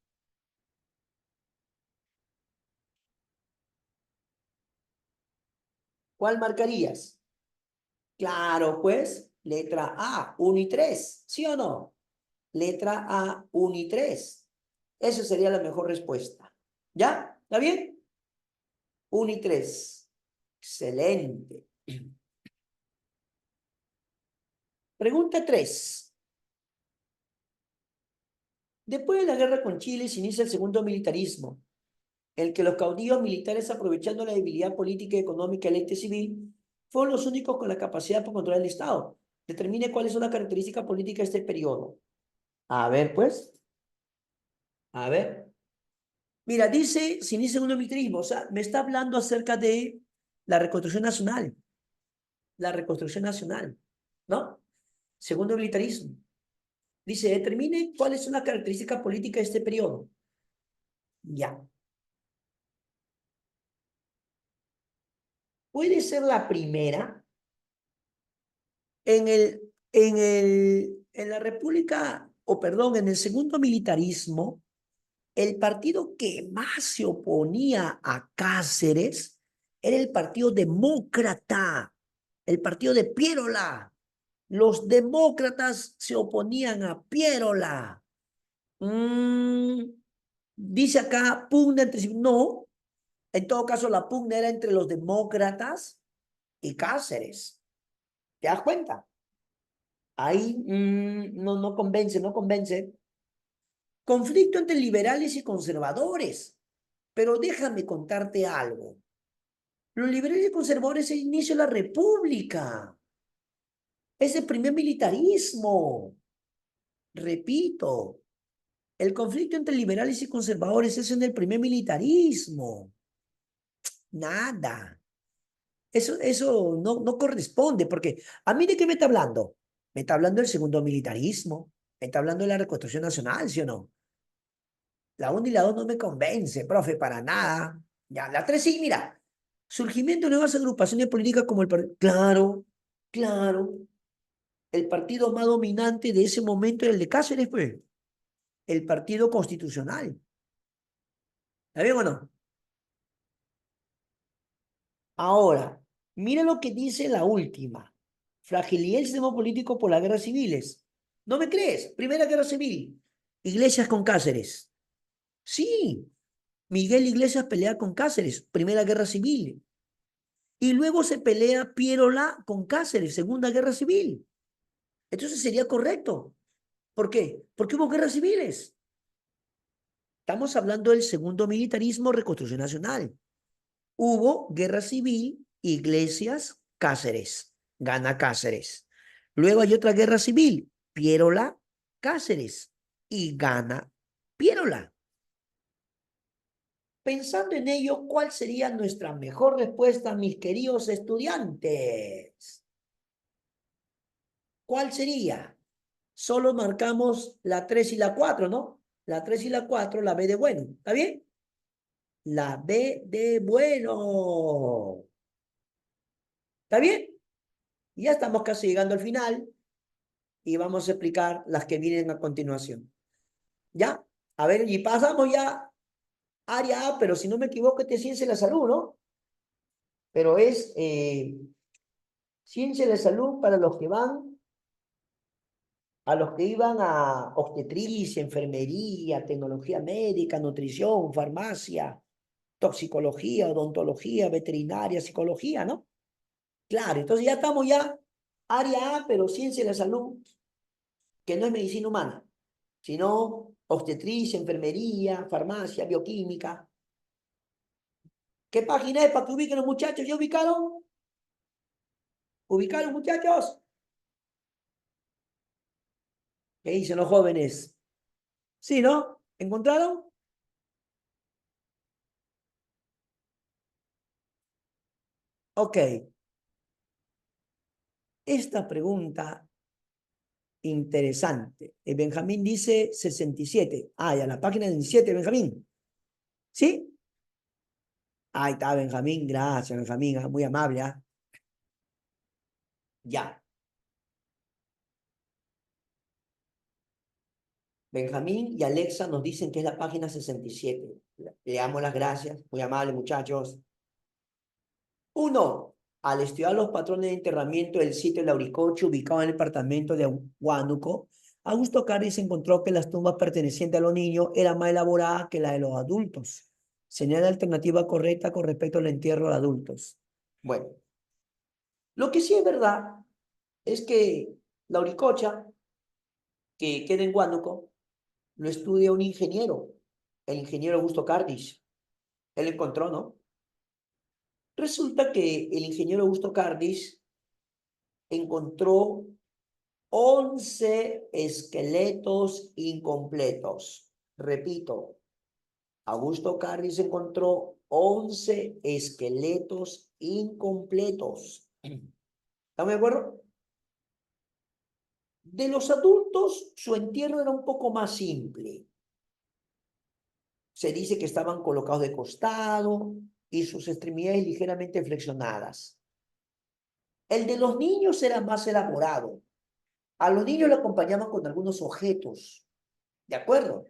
¿Cuál marcarías? Claro, pues, letra A, 1 y 3, ¿sí o no? Letra A, 1 y 3. Esa sería la mejor respuesta. ¿Ya? ¿Está bien? 1 y 3. Excelente. Pregunta 3. Después de la guerra con Chile se inicia el segundo militarismo, el que los caudillos militares, aprovechando la debilidad política y económica del ente civil, fueron los únicos con la capacidad para controlar el Estado. Determine cuáles son las características políticas de este periodo. A ver, pues. A ver. Mira, dice, se inicia un militarismo, o sea, me está hablando acerca de la reconstrucción nacional, la reconstrucción nacional, ¿no? Segundo militarismo. Dice, determine cuáles son las características políticas de este periodo. Ya. Puede ser la primera en la República, o perdón, en el segundo militarismo, el partido que más se oponía a Cáceres era el Partido Demócrata, el partido de Pierola. Los demócratas se oponían a Pierola. Mm, dice acá, pugna entre sí. No, en todo caso la pugna era entre los demócratas y Cáceres. ¿Te das cuenta? Ahí no, no convence, no convence. Conflicto entre liberales y conservadores. Pero déjame contarte algo. Los liberales y conservadores es el inicio de la República. Es el primer militarismo. Repito, el conflicto entre liberales y conservadores es en el primer militarismo. Nada. Eso no corresponde, porque a mí de qué me está hablando. Me está hablando del segundo militarismo. Me está hablando de la reconstrucción nacional, ¿sí o no? La 1 y la 2 no me convence, profe, para nada. Ya, la 3 sí, mira. Surgimiento de nuevas agrupaciones políticas como el partido. Claro, claro. El partido más dominante de ese momento era el de Cáceres, pues. El Partido Constitucional. ¿Está bien o no? Ahora, mira lo que dice la última. Fragilidad del sistema político por las guerras civiles. ¿No me crees? Primera guerra civil. Iglesias con Cáceres. Sí, Miguel Iglesias pelea con Cáceres, Primera Guerra Civil. Y luego se pelea Pierola con Cáceres, Segunda Guerra Civil. Entonces sería correcto. ¿Por qué? Porque hubo guerras civiles. Estamos hablando del segundo militarismo, reconstrucción nacional. Hubo guerra civil, Iglesias, Cáceres. Gana Cáceres. Luego hay otra guerra civil, Pierola, Cáceres. Y gana Pierola. Pensando en ello, ¿cuál sería nuestra mejor respuesta, mis queridos estudiantes? ¿Cuál sería? Solo marcamos la 3 y la 4, ¿no? La 3 y la 4, la B de bueno. ¿Está bien? La B de bueno. ¿Está bien? Ya estamos casi llegando al final y vamos a explicar las que vienen a continuación. ¿Ya? A ver, y pasamos ya área A, pero si no me equivoco, este es ciencia de la salud, ¿no? Pero es ciencia de la salud para los que van, a los que iban a obstetricia, enfermería, tecnología médica, nutrición, farmacia, toxicología, odontología, veterinaria, psicología, ¿no? Claro, entonces ya estamos ya, área A, pero ciencia de la salud, que no es medicina humana, sino obstetricia, enfermería, farmacia, bioquímica. ¿Qué página es para que ubiquen los muchachos? ¿Ya ubicaron? ¿Ubicaron, muchachos? ¿Qué dicen los jóvenes? ¿Sí, no? ¿Encontraron? Ok. Esta pregunta interesante. Benjamín dice 67. Ah, ya, la página 17, Benjamín. ¿Sí? Ahí está, Benjamín. Gracias, Benjamín. Muy amable, ¿ah? Ya. Benjamín y Alexa nos dicen que es la página 67. Le damos las gracias. Muy amable, muchachos. Uno, al estudiar los patrones de enterramiento del sitio de Lauricocho, ubicado en el departamento de Huánuco, Augusto Cárdiz encontró que las tumbas pertenecientes a los niños eran más elaboradas que las de los adultos. Sería la alternativa correcta con respecto al entierro de adultos. Bueno, lo que sí es verdad es que Lauricocha, que queda en Huánuco, lo estudia un ingeniero, el ingeniero Augusto Cárdiz. Él encontró, ¿no? Resulta que el ingeniero Augusto Cárdiz encontró 11 esqueletos incompletos. Repito, Augusto Cárdiz encontró 11 esqueletos incompletos. ¿Estamos de acuerdo? De los adultos, su entierro era un poco más simple. Se dice que estaban colocados de costado y sus extremidades ligeramente flexionadas. El de los niños era más elaborado. A los niños le acompañaban con algunos objetos. ¿De acuerdo?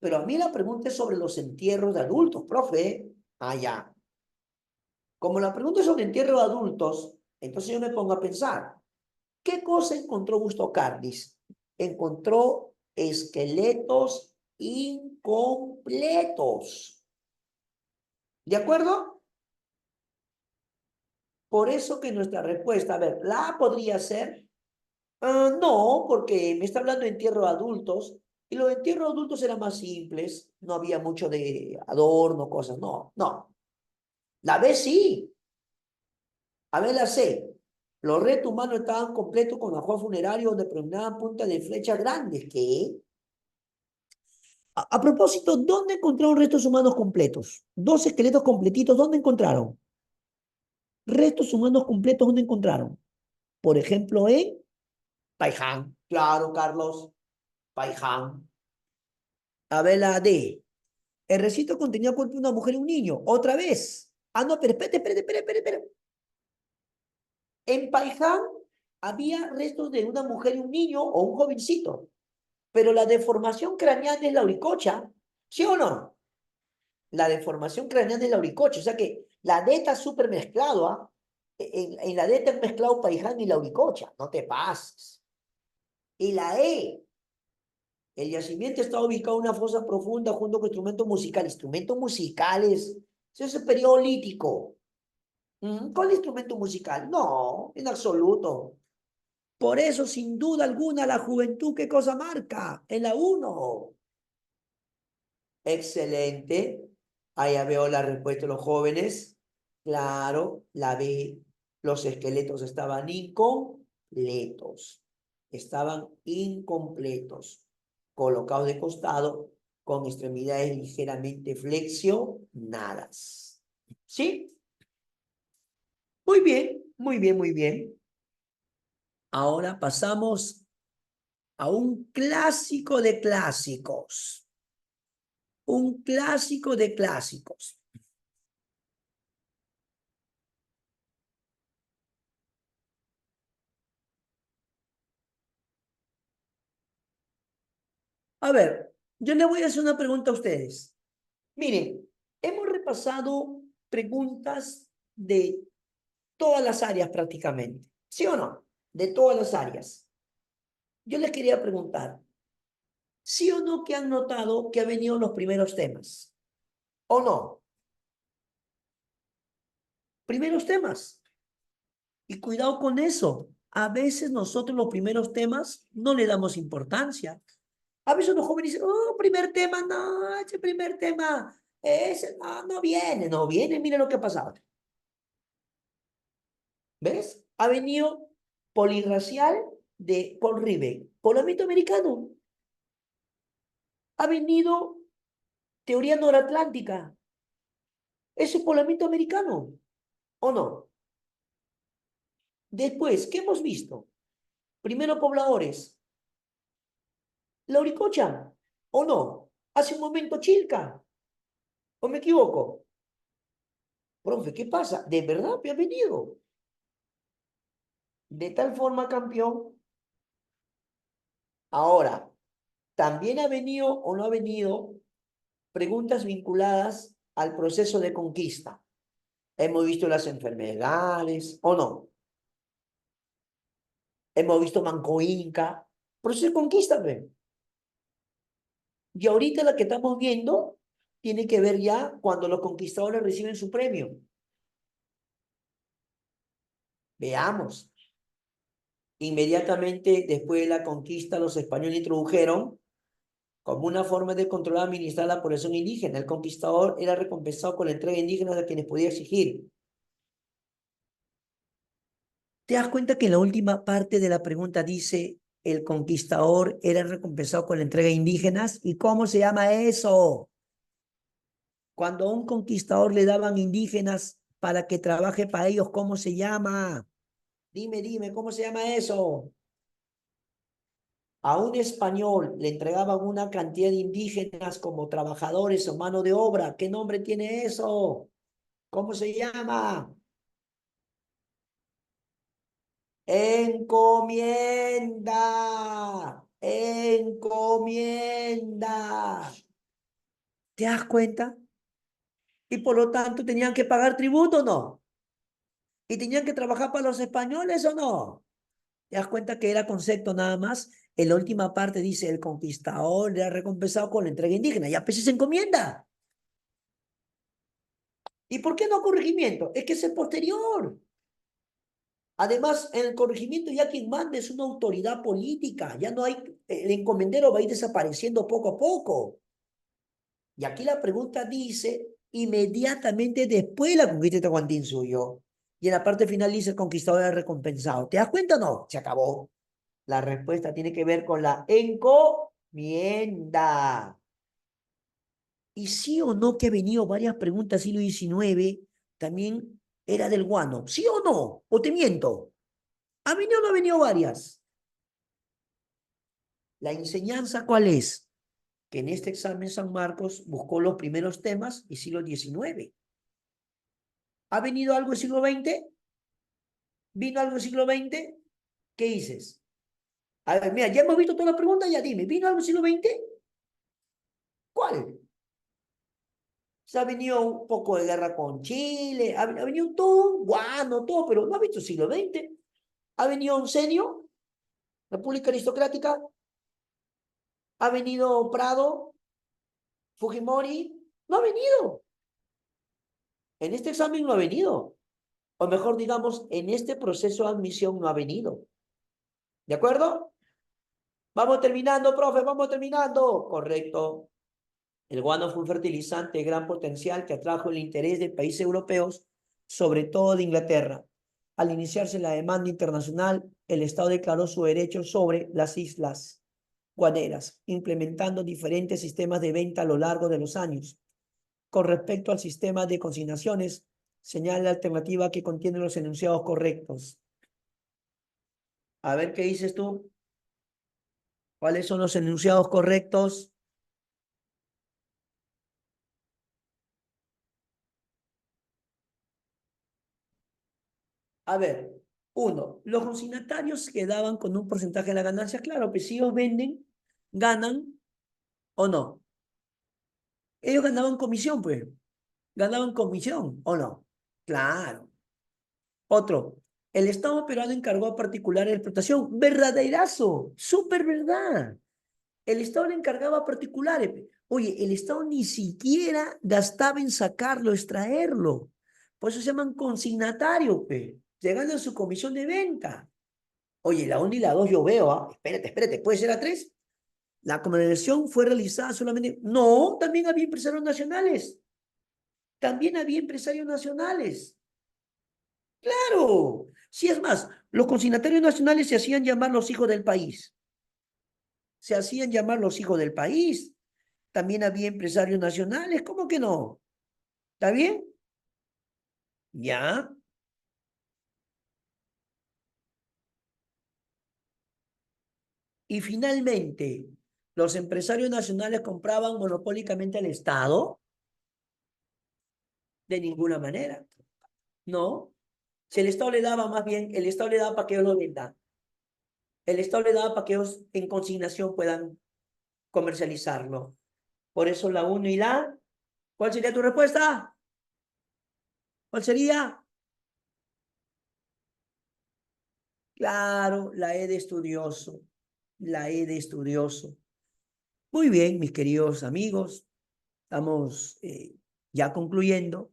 Pero a mí la pregunta es sobre los entierros de adultos, profe. Ah, ya. Como la pregunta es sobre entierros de adultos, entonces yo me pongo a pensar, ¿qué cosa encontró Augusto Cardis? Encontró esqueletos incompletos. ¿De acuerdo? Por eso que nuestra respuesta, a ver, la A podría ser, no, porque me está hablando de entierro de adultos, y los entierros de adultos eran más simples, no había mucho de adorno, cosas, no, no. La B sí. A ver, la C. Los restos humanos estaban completos con ajuar funerario donde predominaban puntas de flechas grandes. ¿Qué? A propósito, ¿dónde encontraron restos humanos completos? Dos esqueletos completitos, ¿dónde encontraron? Restos humanos completos, ¿dónde encontraron? Por ejemplo, en Paiján. Claro, Carlos. Paiján. A ver, la D. El recinto contenía cuerpo de una mujer y un niño. Otra vez. Ah, no, pero espérate. En Paiján había restos de una mujer y un niño o un jovencito. Pero la deformación craneal es la uricocha, ¿sí o no? La deformación craneal es la uricocha, o sea que la D está súper mezclado, ¿ah? En la D está mezclado Paiján y la uricocha, no te pases. Y la E, el yacimiento está ubicado en una fosa profunda junto con instrumentos musicales. Instrumentos musicales, eso es el periodo lítico. ¿Cuál instrumento musical? No, en absoluto. Por eso, sin duda alguna, la juventud, ¿qué cosa marca? En la uno. Excelente. Ahí veo la respuesta de los jóvenes. Claro, la B. Los esqueletos estaban incompletos. Estaban incompletos. Colocados de costado con extremidades ligeramente flexionadas. ¿Sí? Muy bien, muy bien, muy bien. Ahora pasamos a un clásico de clásicos. Un clásico de clásicos. A ver, yo le voy a hacer una pregunta a ustedes. Miren, hemos repasado preguntas de todas las áreas prácticamente. ¿Sí o no? De todas las áreas. Yo les quería preguntar, ¿sí o no que han notado que han venido los primeros temas? ¿O no? Primeros temas. Y cuidado con eso. A veces nosotros los primeros temas no le damos importancia. A veces los jóvenes dicen, oh, primer tema, no, ese primer tema, ese no, no viene, mira lo que ha pasado. ¿Ves? Ha venido polirracial de Paul Ribe, poblamiento americano. Ha venido teoría noratlántica. ¿Ese es poblamiento americano o no? Después, ¿qué hemos visto? Primero pobladores. Lauricocha, ¿o no? Hace un momento Chilca, ¿o me equivoco? Profe, ¿qué pasa? ¿De verdad me ha venido? De tal forma, campeón. Ahora, también ha venido o no ha venido preguntas vinculadas al proceso de conquista. Hemos visto las enfermedades, ¿o no? Hemos visto Manco Inca, proceso de conquista, ¿ve? Y ahorita la que estamos viendo tiene que ver ya cuando los conquistadores reciben su premio. Veamos. Inmediatamente después de la conquista, los españoles introdujeron como una forma de controlar y administrar la población indígena. El conquistador era recompensado con la entrega de indígenas a quienes podía exigir. ¿Te das cuenta que en la última parte de la pregunta dice el conquistador era recompensado con la entrega de indígenas? ¿Y cómo se llama eso? Cuando a un conquistador le daban indígenas para que trabaje para ellos, ¿cómo se llama? Dime, ¿cómo se llama eso? A un español le entregaban una cantidad de indígenas como trabajadores o mano de obra. ¿Qué nombre tiene eso? ¿Cómo se llama? Encomienda. Encomienda. ¿Te das cuenta? Y por lo tanto tenían que pagar tributo o no. Y tenían que trabajar para los españoles o no. ¿Te das cuenta que era concepto nada más? En la última parte dice el conquistador era recompensado con la entrega indígena. Ya pues se encomienda. ¿Y por qué no corregimiento? Es que es el posterior. Además, en el corregimiento ya quien manda es una autoridad política. Ya no hay, el encomendero va a ir desapareciendo poco a poco. Y aquí la pregunta dice, inmediatamente después de la conquista de Tahuantinsuyo. Y en la parte final dice el conquistador era recompensado. ¿Te das cuenta o no? Se acabó. La respuesta tiene que ver con la encomienda. Y sí o no que ha venido varias preguntas siglo XIX, también era del guano. ¿Sí o no? ¿O te miento? ¿Ha venido o no ha venido varias? La enseñanza, ¿cuál es? Que en este examen San Marcos buscó los primeros temas y siglo XIX. ¿Ha venido algo del siglo XX? ¿Vino algo del siglo XX? ¿Qué dices? A ver, mira, ya hemos visto todas las preguntas, ya dime, ¿vino algo del siglo XX? ¿Cuál? Se ha venido un poco de guerra con Chile, ha venido todo, guano, todo, pero no ha visto siglo XX. Ha venido Oncenio, República Aristocrática, ha venido Prado, Fujimori, no ha venido. En este examen no ha venido. O mejor digamos, en este proceso de admisión no ha venido. ¿De acuerdo? Vamos terminando, profe, vamos terminando. Correcto. El guano fue un fertilizante de gran potencial que atrajo el interés de países europeos, sobre todo de Inglaterra. Al iniciarse la demanda internacional, el Estado declaró su derecho sobre las islas guaneras, implementando diferentes sistemas de venta a lo largo de los años. Con respecto al sistema de consignaciones, señala la alternativa que contiene los enunciados correctos. A ver qué dices tú. ¿Cuáles son los enunciados correctos? A ver, uno, los consignatarios quedaban con un porcentaje de la ganancia. Claro, pues si ellos venden, ganan o no. Ellos ganaban comisión, pues. Ganaban comisión o no. Claro. Otro, el Estado peruano encargó a particulares de explotación. Verdaderazo, súper verdad. El Estado le encargaba a particulares. Oye, el Estado ni siquiera gastaba en sacarlo, extraerlo. Por eso se llaman consignatarios, pe. Se ganan su comisión de venta. Oye, la 1 y la 2 yo veo, ¿ah? Espérate, ¿puede ser la 3? La comercialización fue realizada solamente. No, también había empresarios nacionales. También había empresarios nacionales. Claro. Sí, es más, los consignatarios nacionales se hacían llamar los hijos del país. Se hacían llamar los hijos del país. También había empresarios nacionales, ¿cómo que no? ¿Está bien? Ya. Y finalmente, los empresarios nacionales compraban monopólicamente al Estado de ninguna manera. No. Si el Estado le daba más bien, el Estado le daba para que ellos lo vendan. El Estado le daba para que ellos en consignación puedan comercializarlo. Por eso la uno y la. ¿Cuál sería tu respuesta? ¿Cuál sería? Claro, la E de estudioso. La E de estudioso. Muy bien, mis queridos amigos. Estamos ya concluyendo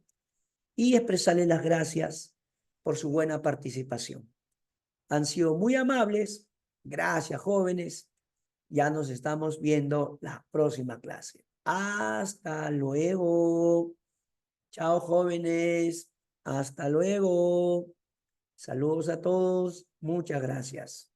y expresarles las gracias por su buena participación. Han sido muy amables. Gracias, jóvenes. Ya nos estamos viendo la próxima clase. Hasta luego. Chao, jóvenes. Hasta luego. Saludos a todos. Muchas gracias.